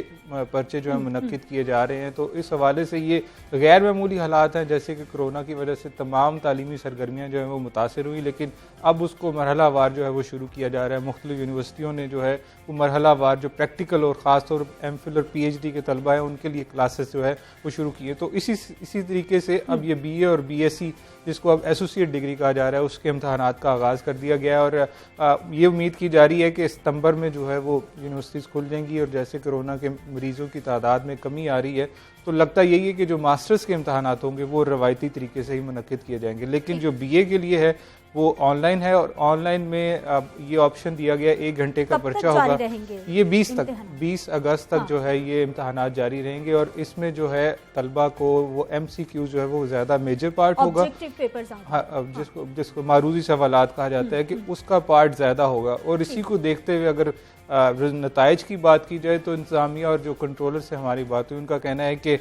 पर्चे जो है मुनक्किद किए जा रहे हैं। तो इस हवाले से ये गैर मामूली हालात हैं, जैसे कि कोरोना की वजह से तमाम तालीमी सरगर्मियाँ जो हैं वो मुतासर हुई, लेकिन अब उसको मरहला वार जो है वो शुरू किया जा रहा है। मुख्तलिफ यूनिवर्सिटियों ने जो है वो मरहला वार जो प्रैक्टिकल और ख़ास तौर पर MPhil और PhD के तलबा हैं उनके लिए क्लासेस जो है वो शुरू किए। तो इसी तरीके से अब ये BA और BSc जिसको अब एसोसिएट डिग्री कहा जा रहा है उसके इम्तहानात का आगाज़ कर दिया गया है। और ये उम्मीद की जा रही है कि सितंबर में जो है वो यूनिवर्सिटीज़ खुल जाएंगी। और जैसे कोरोना के मरीज़ों की तादाद में कमी आ रही है, तो लगता यही है कि जो मास्टर्स के इम्तहानात होंगे वो रवायती तरीके से ही मुनक्किद किए जाएंगे। लेकिन जो BA के लिए है वो ऑनलाइन है, और ऑनलाइन में अब ये ऑप्शन दिया गया 1 घंटे का पर्चा होगा। ये 20 अगस्त तक जो है ये इम्तहानात जारी रहेंगे, और इसमें जो है तलबा को वो MCQ जो है वो ज्यादा मेजर पार्ट होगा, जिसको मारूजी सवालात कहा जाता है कि उसका पार्ट ज्यादा होगा। और इसी को देखते हुए अगर नताइज की बात की जाए तो इंतजामिया और जो कंट्रोलर से हमारी बात हुई उनका कहना है कि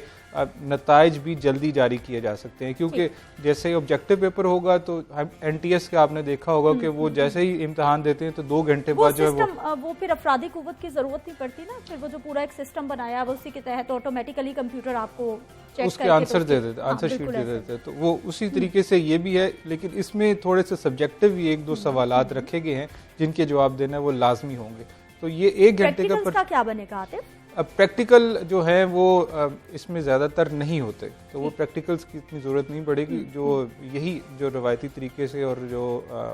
नताइज भी जल्दी जारी किए जा सकते हैं, क्योंकि जैसे ही ऑब्जेक्टिव पेपर होगा तो NTS का आपने देखा होगा कि वो जैसे ही इम्तिहान देते हैं तो 2 घंटे बाद जो है वो फिर अफरादी कुव्वत की जरूरत नहीं पड़ती ना, फिर वो जो पूरा एक सिस्टम बनाया है उसी के तहत ऑटोमेटिकली कंप्यूटर आपको उसके आंसर दे देते, आंसर शीट दे देते, तो वो उसी तरीके से ये भी है। लेकिन इसमें थोड़े से सब्जेक्टिव भी 1-2 सवालात रखे गए हैं जिनके जवाब देना वो लाजमी होंगे। तो ये 1 घंटे का क्या बनेगा आतिफ? अब प्रैक्टिकल जो है वो इसमें ज़्यादातर नहीं होते, तो वो प्रैक्टिकल्स की इतनी ज़रूरत नहीं पड़ेगी। जो यही जो रवायती तरीके से और जो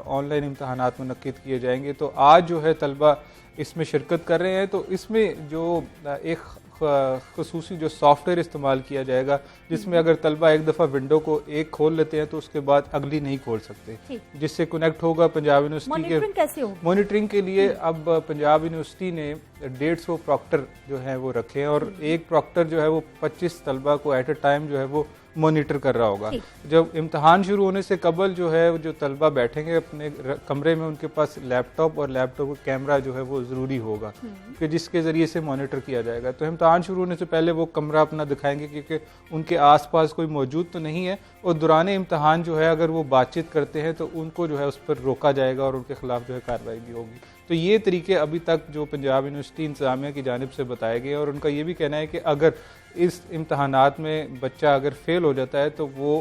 ऑनलाइन इम्तहानात मुनक्किद किए जाएंगे, तो आज जो है तलबा इसमें शिरकत कर रहे हैं, तो इसमें जो एक खसूसी जो सॉफ्टवेयर इस्तेमाल किया जाएगा, जिसमें अगर तलबा एक दफ़ा विंडो को एक खोल लेते हैं तो उसके बाद अगली नहीं खोल सकते, जिससे कनेक्ट होगा पंजाब यूनिवर्सिटी के। कैसे होगा मॉनिटरिंग के लिए अब पंजाब यूनिवर्सिटी ने 150 प्रॉक्टर जो है वो रखे हैं, और एक प्रॉक्टर जो है वो 25 तलबा को एट अ टाइम जो है वो मॉनिटर कर रहा होगा। जब इम्तहान शुरू होने से कबल जो है जो तलबा बैठेंगे अपने कमरे में, उनके पास लैपटॉप और लैपटॉप का कैमरा जो है वो ज़रूरी होगा कि जिसके ज़रिए से मॉनिटर किया जाएगा। तो इम्तहान शुरू होने से पहले वो कमरा अपना दिखाएंगे, क्योंकि उनके आसपास कोई मौजूद तो नहीं है, और दौरान इम्तहान जो है अगर वो बातचीत करते हैं तो उनको जो है उस पर रोका जाएगा और उनके खिलाफ जो है कार्रवाई भी होगी। तो ये तरीके अभी तक जो पंजाब यूनिवर्सिटी इंतजामिया की जानिब से बताए गए, और उनका ये भी कहना है कि अगर इस इम्तहानात में बच्चा अगर फेल हो जाता है तो वो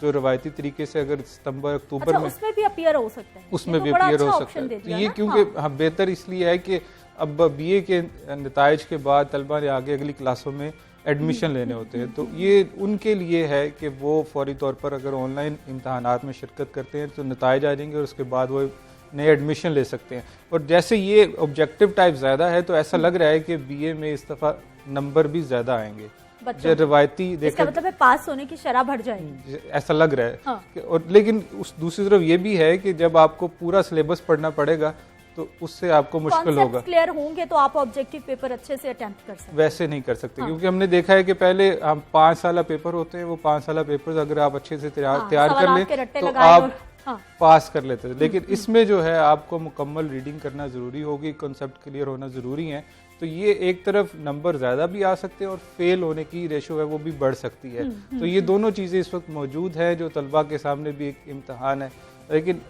जो रवायती तरीके से अगर सितंबर अक्टूबर में उसमें भी अपीयर हो सकता है, उसमें भी अपीयर हो सकता है। तो ये क्योंकि बेहतर इसलिए है कि अब BA के नताइज के बाद तलबा ने आगे अगली क्लासों में एडमिशन लेने होते हैं, तो ये उनके लिए है कि वो फौरी तौर पर अगर ऑनलाइन इम्तहानात में शिरकत करते हैं तो नताइज आ जाएंगे और उसके बाद वो नए एडमिशन ले सकते हैं। और जैसे ये ऑब्जेक्टिव टाइप ज़्यादा है तो ऐसा लग रहा है कि BA में इस दफ़ा नंबर भी ज़्यादा आएंगे, जो रवायती देखा मतलब है पास होने की शरह बढ़ जाएगी, ऐसा लग रहा है। हाँ। और लेकिन उस दूसरी तरफ ये भी है कि जब आपको पूरा सिलेबस पढ़ना पड़ेगा तो उससे आपको मुश्किल होगा। क्लियर होंगे तो आप ऑब्जेक्टिव पेपर अच्छे से अटेम्प्ट कर सकते, वैसे नहीं कर सकते। हाँ। क्योंकि हमने देखा है कि पहले हम 5 साल पेपर होते हैं, वो 5 साल पेपर अगर आप अच्छे से तैयार कर लें तो आप पास कर लेते थे। लेकिन इसमें जो है आपको मुकम्मल रीडिंग करना जरूरी होगी, कॉन्सेप्ट क्लियर होना जरूरी है। तो ये एक तरफ नंबर ज्यादा भी आ सकते हैं और फेल होने की रेशो है वो भी बढ़ सकती है। तो ये दोनों चीजें इस वक्त मौजूद है, जो तलबा के सामने भी एक इम्तहान है। लेकिन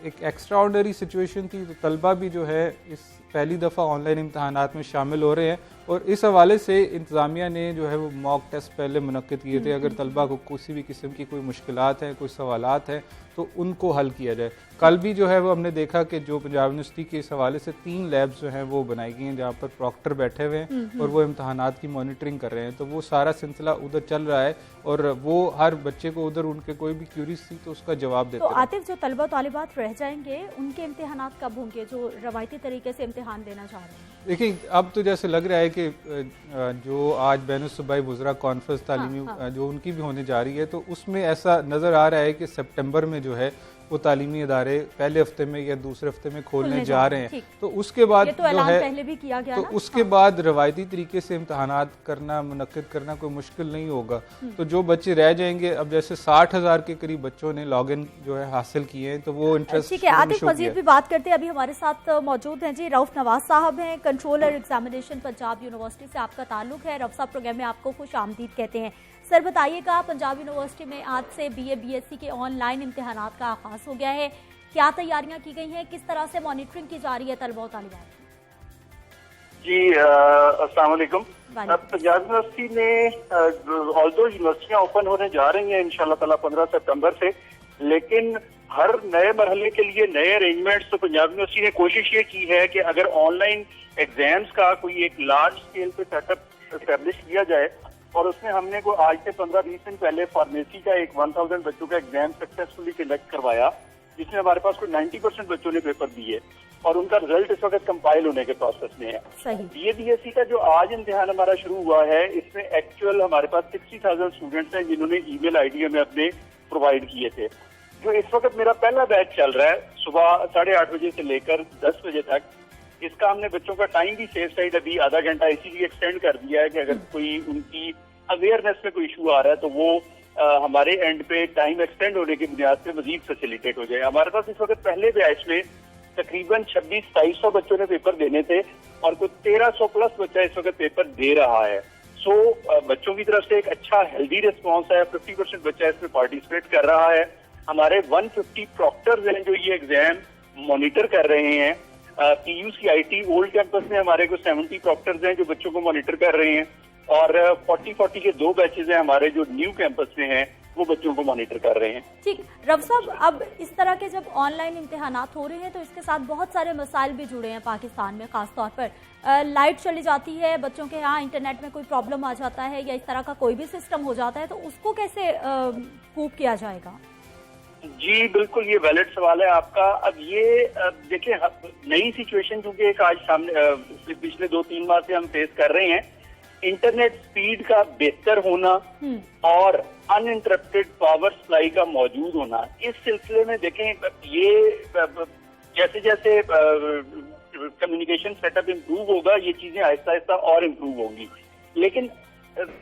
एक एक्स्ट्रा ऑर्डिनरी सिचुएशन थी, तो तलबा भी जो है इस पहली दफ़ा ऑनलाइन इम्तहानात में शामिल हो रहे हैं, और इस हवाले से इंतज़ामिया ने जो है वो मॉक टेस्ट पहले मुनक्किद किए थे। अगर तलबा को किसी भी किस्म की कोई मुश्किलात हैं, कोई सवालात हैं, तो उनको हल किया जाए। कल भी जो है वो हमने देखा कि जो पंजाब यूनिवर्सिटी के इस हवाले से 3 लैब्स जो हैं वो बनाई गई हैं, जहाँ पर प्रॉक्टर बैठे हुए हैं और वो इम्तहानात की मॉनिटरिंग कर रहे हैं। तो वो सारा सिलसिला उधर चल रहा है, और वो हर बच्चे को उधर उनके कोई भी क्यूरीज थी तो उसका जवाब देते हैं। तो आतिफ, जो तलबा तालिबात रह जाएंगे उनके इम्तिहानात कब होंगे, जो रवायती तरीके से इम्तिहान देना चाह रहे हैं? देखिए, अब तो जैसे लग रहा है कि जो आज बैनुल-सूबाई वुज़रा कॉन्फ्रेंस तालीमी जो उनकी भी होने जा रही है, तो उसमें ऐसा नज़र आ रहा है कि सितंबर में जो है वो तालीमी इदारे पहले हफ्ते में या दूसरे हफ्ते में खोलने जा रहे हैं। तो उसके बाद तो जो है पहले भी किया गया, तो उसके बाद रवायती तरीके से इम्तहानात करना, मुनक्किद करना कोई मुश्किल नहीं होगा। तो जो बच्चे रह जाएंगे, अब जैसे 60,000 के करीब बच्चों ने लॉगिन जो है हासिल किए हैं, तो वो इंटरेस्ट। ठीक है आतिफ, मजीद भी बात करते हैं। अभी हमारे साथ मौजूद हैं जी रऊफ नवाज साहब हैं, कंट्रोलर एग्जामिनेशन पंजाब यूनिवर्सिटी से आपका ताल्लुक है। रऊफ साहब, प्रोग्राम में आपको खुश आमदीद कहते हैं। सर बताइएगा, पंजाब यूनिवर्सिटी में आज से BA BSc के ऑनलाइन इम्तिहानात का आगाज हो गया है, क्या तैयारियां की गई हैं, किस तरह से मॉनिटरिंग की जा रही है तलबा और तालिबात? जी अस्सलाम वालेकुम। पंजाब यूनिवर्सिटी ने ऑल्दो यूनिवर्सिटियां ओपन होने जा रही हैं इंशाल्लाह ताला 15 सितंबर से, लेकिन हर नए मरहले के लिए नए अरेंजमेंट्स तो पंजाब यूनिवर्सिटी ने कोशिश ये की है कि अगर ऑनलाइन एग्जाम्स का कोई एक लार्ज स्केल पे सेटअप एस्टेब्लिश किया जाए, और उसमें हमने को आज से 15-20 दिन पहले फार्मेसी का एक 1000 बच्चों का एग्जाम सक्सेसफुली कंडक्ट करवाया, जिसमें हमारे पास कोई 90% बच्चों ने पेपर दिए और उनका रिजल्ट इस वक्त कंपाइल होने के प्रोसेस में है। BA BSc का जो आज इम्तिहान हमारा शुरू हुआ है, इसमें एक्चुअल हमारे पास 60,000 स्टूडेंट्स हैं जिन्होंने ईमेल ID हमें अपने प्रोवाइड किए थे। जो इस वक्त मेरा पहला बैच चल रहा है सुबह 8:30 बजे से लेकर 10 बजे तक, इसका हमने बच्चों का टाइम भी सेफ साइड अभी आधा घंटा इसीलिए एक्सटेंड कर दिया है कि अगर कोई उनकी अवेयरनेस में कोई इशू आ रहा है तो वो हमारे एंड पे टाइम एक्सटेंड होने की बुनियाद पे मजीद फैसिलिटेट हो जाए। हमारे पास इस वक्त पहले बैच में तकरीबन 26-2700 बच्चों ने पेपर देने थे और कुछ 1300 प्लस बच्चा इस वक्त पेपर दे रहा है। सो बच्चों की तरफ से एक अच्छा हेल्दी रिस्पॉन्स है। 50% बच्चा इसमें पार्टिसिपेट कर रहा है। हमारे 150 प्रॉक्टर्स हैं जो ये एग्जाम मॉनिटर कर रहे हैं। PUCIT ओल्ड कैंपस में हमारे को 70 प्रॉक्टर्स हैं जो बच्चों को मॉनिटर कर रहे हैं और 40 के 2 बैचेज हैं हमारे जो न्यू कैंपस में हैं वो बच्चों को मॉनिटर कर रहे हैं। ठीक, रफ साहब, अब इस तरह के जब ऑनलाइन इम्तिहानात हो रहे हैं तो इसके साथ बहुत सारे मसाइल भी जुड़े हैं पाकिस्तान में। खास तौर पर लाइट चली जाती है, बच्चों के यहाँ इंटरनेट में कोई प्रॉब्लम आ जाता है या इस तरह का कोई भी सिस्टम हो जाता है, तो उसको कैसे कूप किया जाएगा? जी बिल्कुल, ये वैलिड सवाल है आपका। अब ये देखिए, नई सिचुएशन क्योंकि एक आज सामने पिछले 2-3 माह से हम फेस कर रहे हैं। इंटरनेट स्पीड का बेहतर होना और अनइंटरप्टेड पावर सप्लाई का मौजूद होना, इस सिलसिले में देखें ये जैसे जैसे कम्युनिकेशन सेटअप इम्प्रूव होगा ये चीजें आहिस्ता आहिस्ता और इम्प्रूव होंगी। लेकिन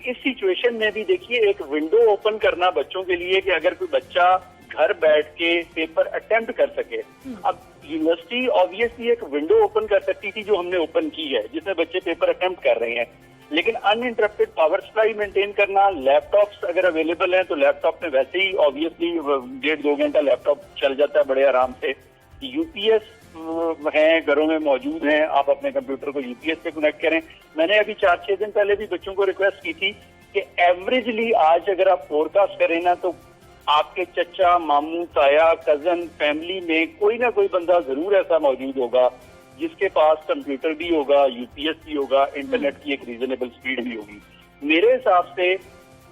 इस सिचुएशन में भी देखिए एक विंडो ओपन करना बच्चों के लिए कि अगर कोई बच्चा घर बैठ के पेपर अटेम्प्ट कर सके। अब यूनिवर्सिटी ऑब्वियसली एक विंडो ओपन कर सकती थी जो हमने ओपन की है जिसमें बच्चे पेपर अटेम्प्ट कर रहे हैं, लेकिन अनइंटरप्टेड पावर सप्लाई मेंटेन करना, लैपटॉप्स अगर अवेलेबल हैं तो लैपटॉप में वैसे ही ऑब्वियसली 1.5-2 घंटा लैपटॉप चल जाता है बड़े आराम से। यूपीएस हैं घरों में मौजूद हैं, आप अपने कंप्यूटर को यूपीएस से कनेक्ट करें। मैंने अभी 4-6 दिन पहले भी बच्चों को रिक्वेस्ट की थी कि एवरेजली आज अगर आप फोरकास्ट करें ना तो आपके चचा, मामू, ताया, कजन, फैमिली में कोई ना कोई बंदा जरूर ऐसा मौजूद होगा जिसके पास कंप्यूटर भी होगा, यूपीएस भी होगा, इंटरनेट की एक रीजनेबल स्पीड भी होगी। मेरे हिसाब से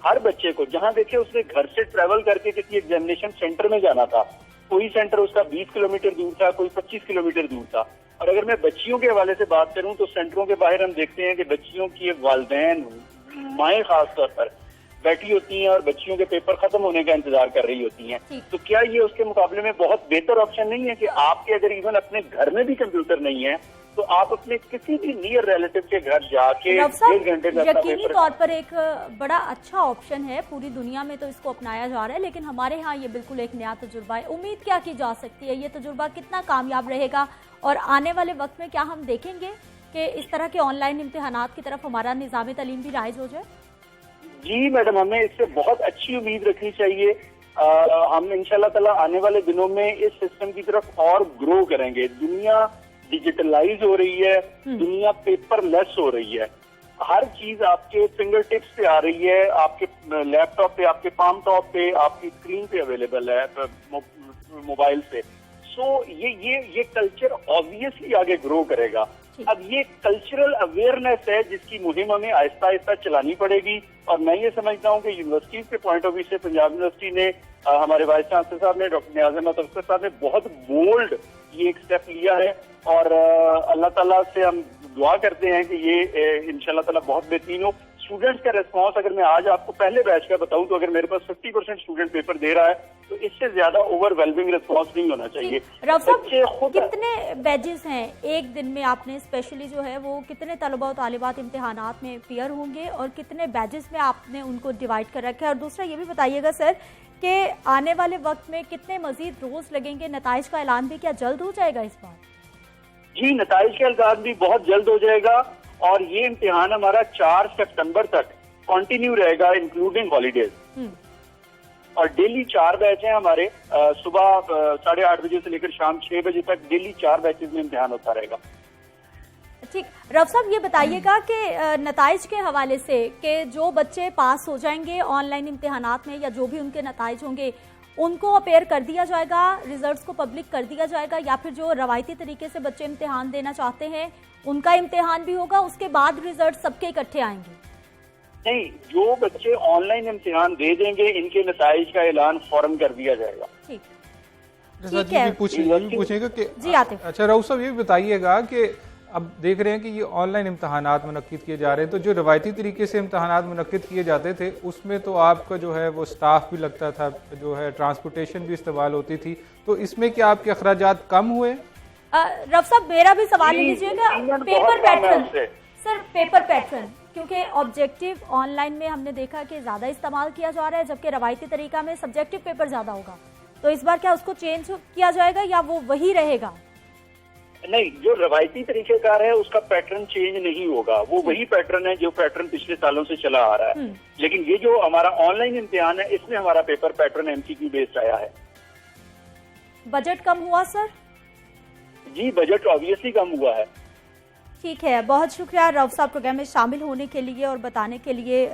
हर बच्चे को, जहां देखिए उसने घर से ट्रेवल करके किसी एग्जामिनेशन सेंटर में जाना था, कोई सेंटर उसका 20 किलोमीटर दूर था, कोई 25 किलोमीटर दूर था, और अगर मैं बच्चियों के हवाले से बात करूं तो सेंटरों के बाहर हम देखते हैं कि बच्चियों की वालिदैन, माएँ खास तौर पर बैठी होती हैं और बच्चियों के पेपर खत्म होने का इंतजार कर रही होती हैं। तो क्या ये उसके मुकाबले में बहुत बेहतर ऑप्शन नहीं है कि आपके अगर इवन अपने घर में भी कंप्यूटर नहीं है तो आप अपने किसी भी नियर रिलेटिव के घर जाके 1.5 घंटे का यकीनी तौर पर एक बड़ा अच्छा ऑप्शन है। पूरी दुनिया में तो इसको अपनाया जा रहा है, लेकिन हमारे यहाँ ये बिल्कुल एक नया तजुर्बा है। उम्मीद क्या की जा सकती है, ये तजुर्बा कितना कामयाब रहेगा और आने वाले वक्त में क्या हम देखेंगे कि इस तरह के ऑनलाइन इम्तिहानात की तरफ हमारा निज़ाम तालीम भी राइज हो जाए? जी मैडम, हमें इससे बहुत अच्छी उम्मीद रखनी चाहिए। हम इंशाल्लाह ताला आने वाले दिनों में इस सिस्टम की तरफ और ग्रो करेंगे। दुनिया डिजिटलाइज हो रही है, दुनिया पेपरलेस हो रही है, हर चीज आपके फिंगर टिप्स पे आ रही है, आपके लैपटॉप पे, आपके पाम टॉप पे, आपकी स्क्रीन पे अवेलेबल है, मोबाइल पे। सो ये कल्चर ऑब्वियसली आगे ग्रो करेगा। अब ये कल्चरल अवेयरनेस है जिसकी मुहिम हमें आहिस्ता आहिस्ता चलानी पड़ेगी और मैं ये समझता हूँ कि यूनिवर्सिटीज के पॉइंट ऑफ व्यू से पंजाब यूनिवर्सिटी ने, हमारे वाइस चांसलर साहब ने, डॉक्टर नियाज अहमद अफसर साहब ने बहुत बोल्ड ये एक स्टेप लिया है और अल्लाह ताला से हम दुआ करते हैं कि ये इंशाल्लाह ताला बहुत बेहतरीन हो। स्टूडेंट्स का रिस्पॉन्स अगर मैं आज आपको पहले बैच का बताऊं तो अगर मेरे पास 50% स्टूडेंट पेपर दे रहा है तो इससे ज्यादा ओवरवेलमिंग रिस्पॉन्स नहीं होना चाहिए। कितने बैचेस हैं एक दिन में? आपने स्पेशली जो है वो कितने तलबा और तालिबात इम्तिहानात में पेयर होंगे और कितने बैचेस में आपने उनको डिवाइड कर रखा है? और दूसरा ये भी बताइएगा सर कि आने वाले वक्त में कितने मजीद रोज लगेंगे? नताइज का ऐलान भी क्या जल्द हो जाएगा इस बार? जी, नताइज का ऐलान भी बहुत जल्द हो जाएगा और ये इम्तिहान हमारा 4 सितंबर तक कंटिन्यू रहेगा इंक्लूडिंग हॉलीडेज। और डेली 4 बैच हैं हमारे, सुबह 8:30 बजे से लेकर शाम 6 बजे तक डेली 4 बैचेज में इम्तिहान होता रहेगा। ठीक, रफ साहब ये बताइएगा कि नताइज के हवाले से कि जो बच्चे पास हो जाएंगे ऑनलाइन इम्तिहानात में या जो भी उनके नताइज होंगे उनको अपेयर कर दिया जाएगा, रिजल्ट्स को पब्लिक कर दिया जाएगा, या फिर जो रवायती तरीके से बच्चे इम्तिहान देना चाहते हैं उनका इम्तिहान भी होगा, उसके बाद रिजल्ट सबके इकट्ठे आएंगे? नहीं, जो बच्चे ऑनलाइन इम्तिहान दे देंगे इनके नताइज का ऐलान फौरन कर दिया जाएगा। ठीक है, पूछेगा कि जी आतिफ। अच्छा राउत साहब ये बताइएगा कि अब देख रहे हैं कि ये ऑनलाइन इम्तहानात मुनक्किद किए जा रहे हैं। तो जो रवायती तरीके से इम्तहानात मुनक्किद किए जाते थे उसमें तो आपका जो है वो स्टाफ भी लगता था, जो है ट्रांसपोर्टेशन भी इस्तेमाल होती थी, तो इसमें क्या आपके अखराजात कम हुए? रफ साहब मेरा भी सवाल ले लीजिएगा, paper pattern sir, paper pattern क्योंकि ऑब्जेक्टिव ऑनलाइन में हमने देखा कि ज्यादा इस्तेमाल किया जा रहा है, जबकि रवायती तरीका में सब्जेक्टिव पेपर ज्यादा होगा, तो इस बार क्या उसको चेंज किया जाएगा या वो वही रहेगा? नहीं, जो रवायती तरीकेकार है उसका पैटर्न चेंज नहीं होगा, वो वही पैटर्न है जो पैटर्न पिछले सालों से चला आ रहा है। लेकिन ये जो हमारा ऑनलाइन इम्तिहान है इसमें हमारा पेपर पैटर्न MCQ बेस्ड आया है। बजट कम हुआ सर? जी, बजट ऑब्वियसली कम हुआ है। ठीक है, बहुत शुक्रिया रऊफ साहब प्रोग्राम में शामिल होने के लिए और बताने के लिए।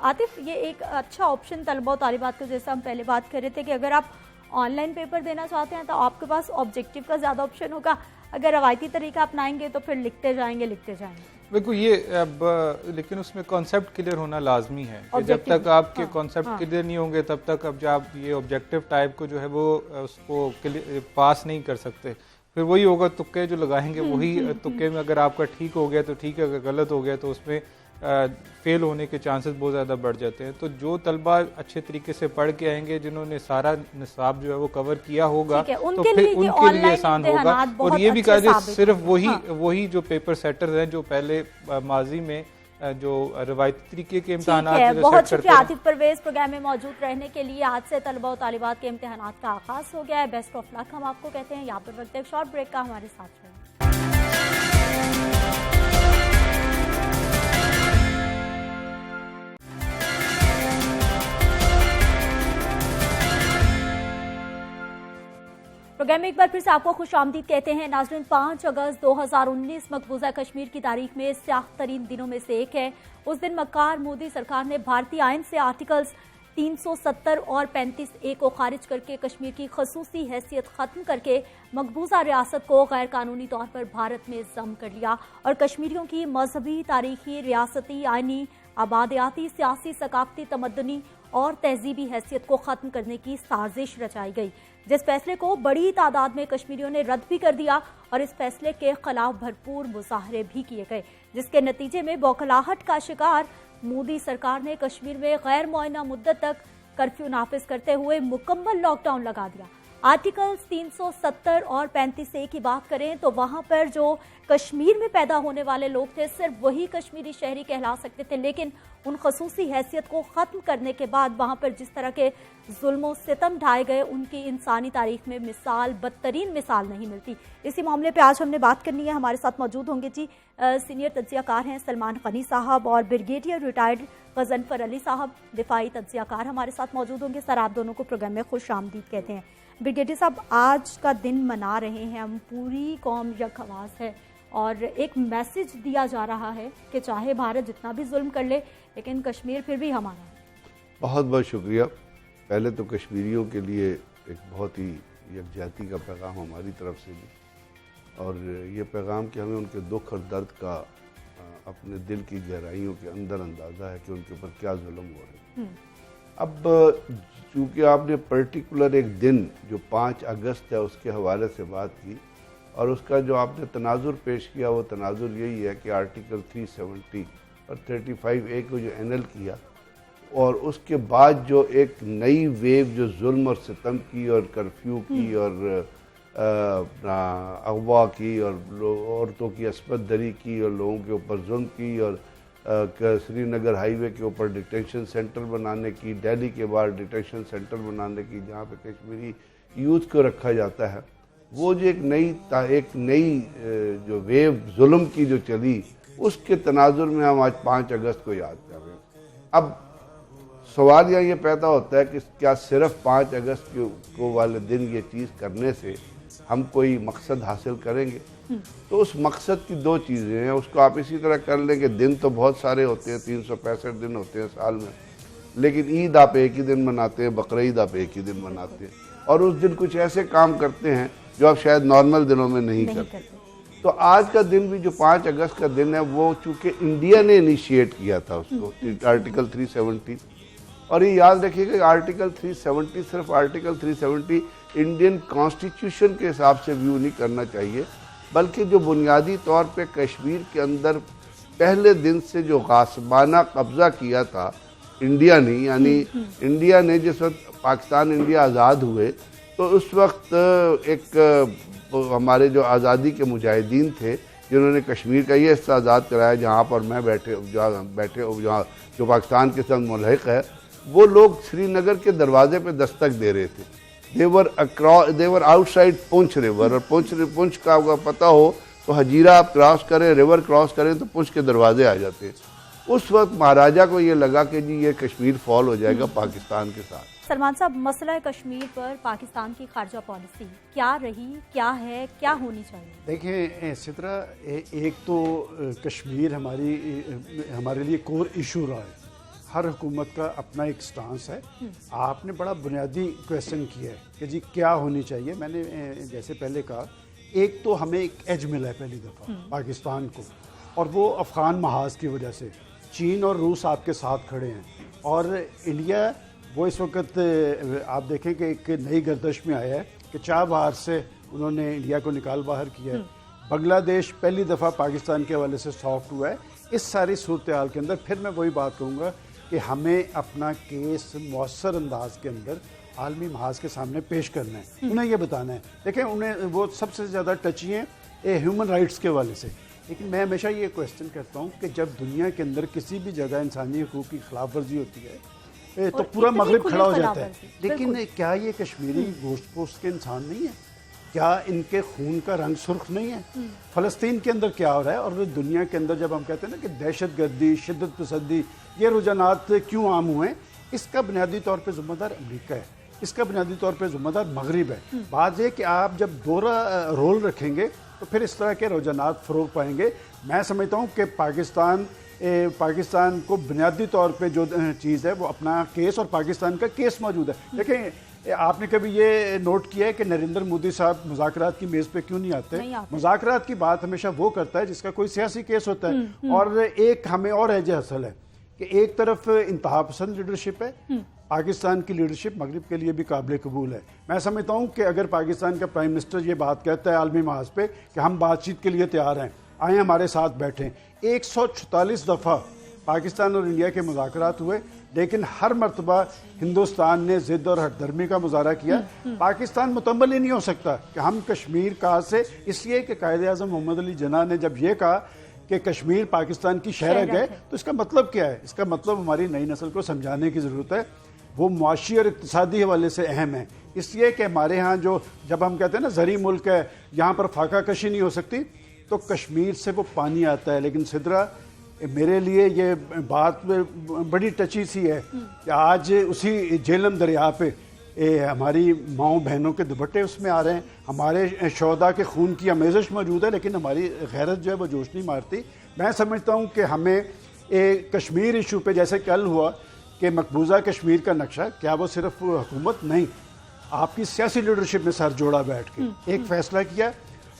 आतिफ, ये एक अच्छा ऑप्शन तलबा और तालिबात का, जैसा हम पहले बात कर रहे थे कि अगर आप ऑनलाइन पेपर देना चाहते हैं तो आपके पास ऑब्जेक्टिव का ज़्यादा ऑप्शन होगा, अगर रवायती तरीका अपनाएंगे तो फिर लिखते जाएंगे। बिल्कुल, ये अब लेकिन उसमें कॉन्सेप्ट क्लियर होना लाजमी है कि जब तक आपके कॉन्सेप्ट क्लियर नहीं होंगे तब तक अब जब आप ये ऑब्जेक्टिव टाइप को जो है वो उसको पास नहीं कर सकते। फिर वही होगा, तुक्के जो लगाएंगे वही, तुक्के में अगर आपका ठीक हो गया तो ठीक है, अगर गलत हो गया तो उसमें फेल होने के चांसेस बहुत ज़्यादा बढ़ जाते हैं। तो जो तलबा अच्छे तरीके से पढ़ के आएंगे, जिन्होंने सारा निसाब जो है वो कवर किया होगा, तो फिर उनके लिए आसान होगा। और ये भी कहा जाए सिर्फ वही जो पेपर सेटर्स हैं जो पहले माजी में जो रवायती तरीके के इम्तिहानात। बहुत शुक्रिया आतिफ परवेज प्रोग्राम में मौजूद रहने के लिए। आज से तलबा और तालिबात के इम्तिहानात का आगाज हो गया है। बेस्ट ऑफ लक हम आपको कहते हैं। यहाँ पर वक्त एक शॉर्ट ब्रेक का, हमारे साथ रहें। प्रोग्राम में एक बार फिर से आपको खुशामदीद कहते हैं। नाज़रीन, 5 अगस्त 2019 मकबूजा कश्मीर की तारीख में स्याह तरीन दिनों में से एक है। उस दिन मक्कार मोदी सरकार ने भारतीय आइन से आर्टिकल्स 370 और 35A को खारिज करके कश्मीर की खसूसी हैसियत खत्म करके मकबूजा रियासत को गैर कानूनी तौर पर भारत में जम कर लिया और कश्मीरियों की मजहबी, तारीखी, रियासती, आइनी, आबादियाती, सियासी, सकाफती, तमद्दुनी और तहजीबी हैसियत को खत्म करने की साजिश रचाई गई, जिस फैसले को बड़ी तादाद में कश्मीरियों ने रद्द भी कर दिया और इस फैसले के खिलाफ भरपूर मुजाहरे भी किए गए, जिसके नतीजे में बौखलाहट का शिकार मोदी सरकार ने कश्मीर में गैर मुअय्यना मुद्दत तक कर्फ्यू नाफिज करते हुए मुकम्मल लॉकडाउन लगा दिया। आर्टिकल्स 370 और 35A की बात करें तो वहां पर जो कश्मीर में पैदा होने वाले लोग थे सिर्फ वही कश्मीरी शहरी कहला सकते थे, लेकिन उन खसूसी हैसियत को ख़त्म करने के बाद वहां पर जिस तरह के जुल्म सितम ढाए गए उनकी इंसानी तारीख में मिसाल, बदतरीन मिसाल नहीं मिलती। इसी मामले पे आज हमने बात करनी है। हमारे साथ मौजूद होंगे जी सीनियर तज्जियाकार हैं सलमान गनी साहब और ब्रिगेडियर रिटायर्ड गजनफर अली साहब, दिफाई तज्जियाकार हमारे साथ मौजूद होंगे। सर, आप दोनों को प्रोग्राम में खुश आमदीद कहते हैं। ब्रिगेडियर साहब, आज का दिन मना रहे हैं हम, पूरी कौम यक आवाज़ है और एक मैसेज दिया जा रहा है कि चाहे भारत जितना भी जुल्म कर ले लेकिन कश्मीर फिर भी हमारा है। बहुत बहुत शुक्रिया। पहले तो कश्मीरियों के लिए एक बहुत ही यकजहती का पैगाम हमारी तरफ से भी, और ये पैगाम कि हमें उनके दुख और दर्द का अपने दिल की गहराइयों के अंदर अंदाज़ा है कि उनके ऊपर क्या जुल्म हो रहे हैं। अब चूँकि आपने पर्टिकुलर एक दिन जो 5 अगस्त है उसके हवाले से बात की और उसका जो आपने तनाजुर पेश किया वो तनाजुर यही है कि आर्टिकल 370 और 35A को जो एनल किया और उसके बाद जो एक नई वेव जो जुल्म और सितम की और कर्फ्यू की और अगवा की और औरतों की अस्मत दरी की और लोगों के ऊपर जुल्म की और श्रीनगर हाईवे के ऊपर डिटेंशन सेंटर बनाने की, दिल्ली के बाहर डिटेंशन सेंटर बनाने की जहाँ पे कश्मीरी यूथ को रखा जाता है, वो जो एक नई जो वेव जुल्म की जो चली उसके तनाजुर में हम आज 5 अगस्त को याद कर रहे हैं। अब सवाल ये पैदा होता है कि क्या सिर्फ 5 अगस्त को वाले दिन ये चीज़ करने से हम कोई मकसद हासिल करेंगे? तो उस मकसद की 2 चीज़ें हैं। उसको आप इसी तरह कर लें कि दिन तो बहुत सारे होते हैं, 365 दिन होते हैं साल में, लेकिन ईद आप एक ही दिन मनाते हैं, बकरीद आप एक ही दिन मनाते हैं और उस दिन कुछ ऐसे काम करते हैं जो आप शायद नॉर्मल दिनों में नहीं करते। तो आज का दिन भी जो 5 अगस्त का दिन है वो चूँकि इंडिया ने इनिशिएट किया था उसको, आर्टिकल 370, और ये याद रखिएगा आर्टिकल 370 सिर्फ आर्टिकल 370 इंडियन कॉन्स्टिट्यूशन के हिसाब से व्यू नहीं करना चाहिए, बल्कि जो बुनियादी तौर पे कश्मीर के अंदर पहले दिन से जो गासबाना कब्जा किया था इंडिया ने, यानी इंडिया ने जिस वक्त पाकिस्तान इंडिया आज़ाद हुए तो उस वक्त एक हमारे जो आज़ादी के मुजाहिदीन थे जिन्होंने कश्मीर का ये हिस्सा आज़ाद कराया जहाँ पर मैं जहाँ जो पाकिस्तान के साथ मुल्हिक है, वो लोग श्रीनगर के दरवाजे पे दस्तक दे रहे थे। देवर आउटसाइड पुंछ रिवर, और पुंछ का आपको पता हो तो हजीरा आप क्रॉस करें, रिवर क्रॉस करें तो पुंछ के दरवाजे आ जाते हैं। उस वक्त महाराजा को ये लगा कि जी ये कश्मीर फॉल हो जाएगा पाकिस्तान के साथ। सलमान साहब, मसला कश्मीर पर पाकिस्तान की खारजा पॉलिसी क्या रही, क्या है, क्या होनी चाहिए? देखिए सिद्रा, एक तो कश्मीर हमारे लिए कोर इशू रहा है। हर हुकूमत का अपना एक स्टांस है। आपने बड़ा बुनियादी क्वेश्चन किया है कि जी क्या होनी चाहिए। मैंने जैसे पहले कहा, एक तो हमें एक एज मिला है पहली दफ़ा पाकिस्तान को, और वो अफ़गान महाज की वजह से। चीन और रूस आपके साथ खड़े हैं, और इंडिया वो इस वक्त आप देखें कि एक नई गर्दश में आया है कि चाबहार से उन्होंने इंडिया को निकाल बाहर किया है। बांग्लादेश पहली दफ़ा पाकिस्तान के हवाले से सॉफ्ट हुआ है। इस सारी सूरत हाल के अंदर फिर मैं वही बात कहूँगा कि हमें अपना केस मौसर अंदाज के अंदर आलमी महाज के सामने पेश करना है। उन्हें ये बताना है। देखें, उन्हें वो सबसे ज़्यादा टची हैं ह्यूमन राइट्स के हवाले से। लेकिन मैं हमेशा ये क्वेश्चन करता हूँ कि जब दुनिया के अंदर किसी भी जगह इंसानी हकूक़ की खिलाफ वर्जी होती है तो पूरा मगरिब खड़ा हो जाता है। लेकिन क्या ये कश्मीरी गोश्त पोस्ट के इंसान नहीं है? क्या इनके खून का रंग सुर्ख नहीं है? फ़लस्तीन के अंदर क्या हो रहा है? और दुनिया के अंदर जब हम कहते हैं ना कि दहशत गर्दी, शिद्दत पसंदी, ये रुझानात क्यों आम हुए? इसका बुनियादी तौर पर ज़िम्मेदार अमेरिका है, इसका बुनियादी तौर पर ज़िम्मेदार मगरिब है। बात यह कि आप जब दोहरा रोल रखेंगे तो फिर इस तरह के रुझानात फ़रोग पाएंगे। मैं समझता हूँ कि पाकिस्तान को बुनियादी तौर पे जो चीज़ है वो अपना केस, और पाकिस्तान का केस मौजूद है। देखें, आपने कभी ये नोट किया है कि नरेंद्र मोदी साहब मुज़ाकरात की मेज़ पे क्यों नहीं आते? मुज़ाकरात की बात हमेशा वो करता है जिसका कोई सियासी केस होता है। और एक हमें और एज हासिल है कि एक तरफ इंतहा पसंद लीडरशिप है, पाकिस्तान की लीडरशिप मगरिब के लिए भी काबिल कबूल है। मैं समझता हूँ कि अगर पाकिस्तान का प्राइम मिनिस्टर ये बात कहता है आलमी महाज पे कि हम बातचीत के लिए तैयार हैं, आए हमारे साथ बैठें। 146 दफ़ा पाकिस्तान और इंडिया के मुज़ाकरात हुए, लेकिन हर मरतबा हिंदुस्तान ने ज़िद और हटदर्मी का मुजाहरा किया। पाकिस्तान मुतम्मल ही नहीं हो सकता कि हम कश्मीर कहा से, इसलिए कि कायदे-ए-आज़म मोहम्मद अली जिन्ना ने जब ये कहा कि कश्मीर पाकिस्तान की शहरग है, तो इसका मतलब क्या है? इसका मतलब हमारी नई नस्ल को समझाने की ज़रूरत है। वो मुआशी और इक़्तिसादी हवाले से अहम है, इसलिए कि हमारे यहाँ जब हम कहते हैं ना ज़री मुल्क है, यहाँ पर फाका कशी नहीं हो सकती, तो कश्मीर से वो पानी आता है। लेकिन सिद्रा, मेरे लिए ये बात बड़ी टची सी है कि आज उसी झेलम दरिया पे हमारी माओ बहनों के दुपट्टे उसमें आ रहे हैं, हमारे शोहदा के खून की आमेज़श मौजूद है, लेकिन हमारी गैरत जो है वो जोश नहीं मारती। मैं समझता हूँ कि हमें कश्मीर इशू पे, जैसे कल हुआ कि मकबूजा कश्मीर का नक्शा, क्या वो सिर्फ हुकूमत नहीं, आपकी सियासी लीडरशिप ने सर जोड़ा बैठ के एक फ़ैसला किया।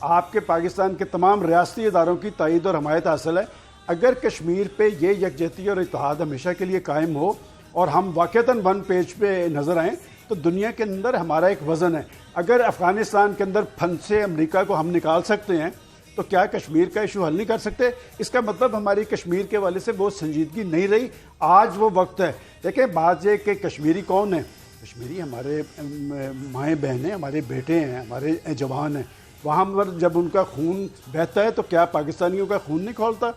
आपके पाकिस्तान के तमाम रियासती इदारों की तायद और हमायत हासिल है। अगर कश्मीर पे ये यकजहती और इत्तेहाद हमेशा के लिए कायम हो और हम वाक़तन वन पेज पे नज़र आएँ, तो दुनिया के अंदर हमारा एक वज़न है। अगर अफ़गानिस्तान के अंदर फंसे अमेरिका को हम निकाल सकते हैं, तो क्या कश्मीर का इशू हल नहीं कर सकते? इसका मतलब हमारी कश्मीर के वाले से वो संजीदगी नहीं रही। आज वो वक्त है। देखें, बात ये कि कश्मीरी कौन है? कश्मीरी हमारे माएँ बहनें, हमारे बेटे हैं, हमारे जवान हैं। वहाँ पर जब उनका खून बहता है तो क्या पाकिस्तानियों का खून नहीं खोलता?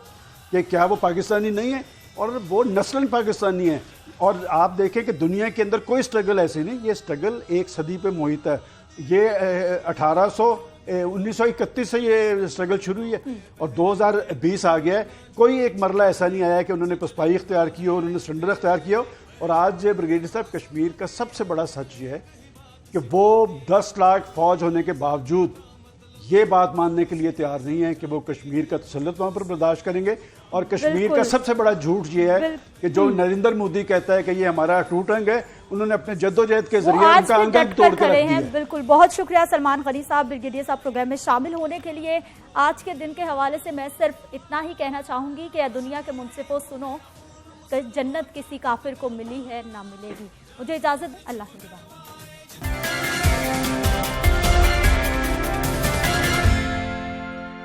कि क्या वो पाकिस्तानी नहीं है? और वो नस्लन पाकिस्तानी है। और आप देखें कि दुनिया के अंदर कोई स्ट्रगल ऐसी नहीं, ये स्ट्रगल एक सदी पे मोहित है। ये 1931 से ये स्ट्रगल शुरू हुई है और 2020 आ गया है। कोई एक मरला ऐसा नहीं आया कि उन्होंने पसपाई इख्तियार की हो, उन्होंने सरेंडर इख्तियार किया हो। और आज ब्रिगेडियर साहब, कश्मीर का सबसे बड़ा सच ये है कि वो 10 लाख फौज होने के बावजूद ये बात मानने के लिए तैयार नहीं है कि वो कश्मीर का तसल्लुत वहाँ पर बर्दाश्त करेंगे। और कश्मीर का सबसे बड़ा झूठ ये है कि जो नरेंद्र मोदी कहता है कि ये हमारा अटूट अंग है, उन्होंने अपने जद्दोजहद के जरिए उनका अंग तोड़ कर रख दिया। बिल्कुल, बहुत शुक्रिया सलमान गनी साहब, ब्रिगेडियर साहब, प्रोग्राम में शामिल होने के लिए। आज के दिन के हवाले से मैं सिर्फ इतना ही कहना चाहूंगी कि दुनिया के मुंसिफों सुनो, जन्नत किसी काफिर को मिली है ना मिलेगी। मुझे इजाजत, अल्लाह के निगहबान।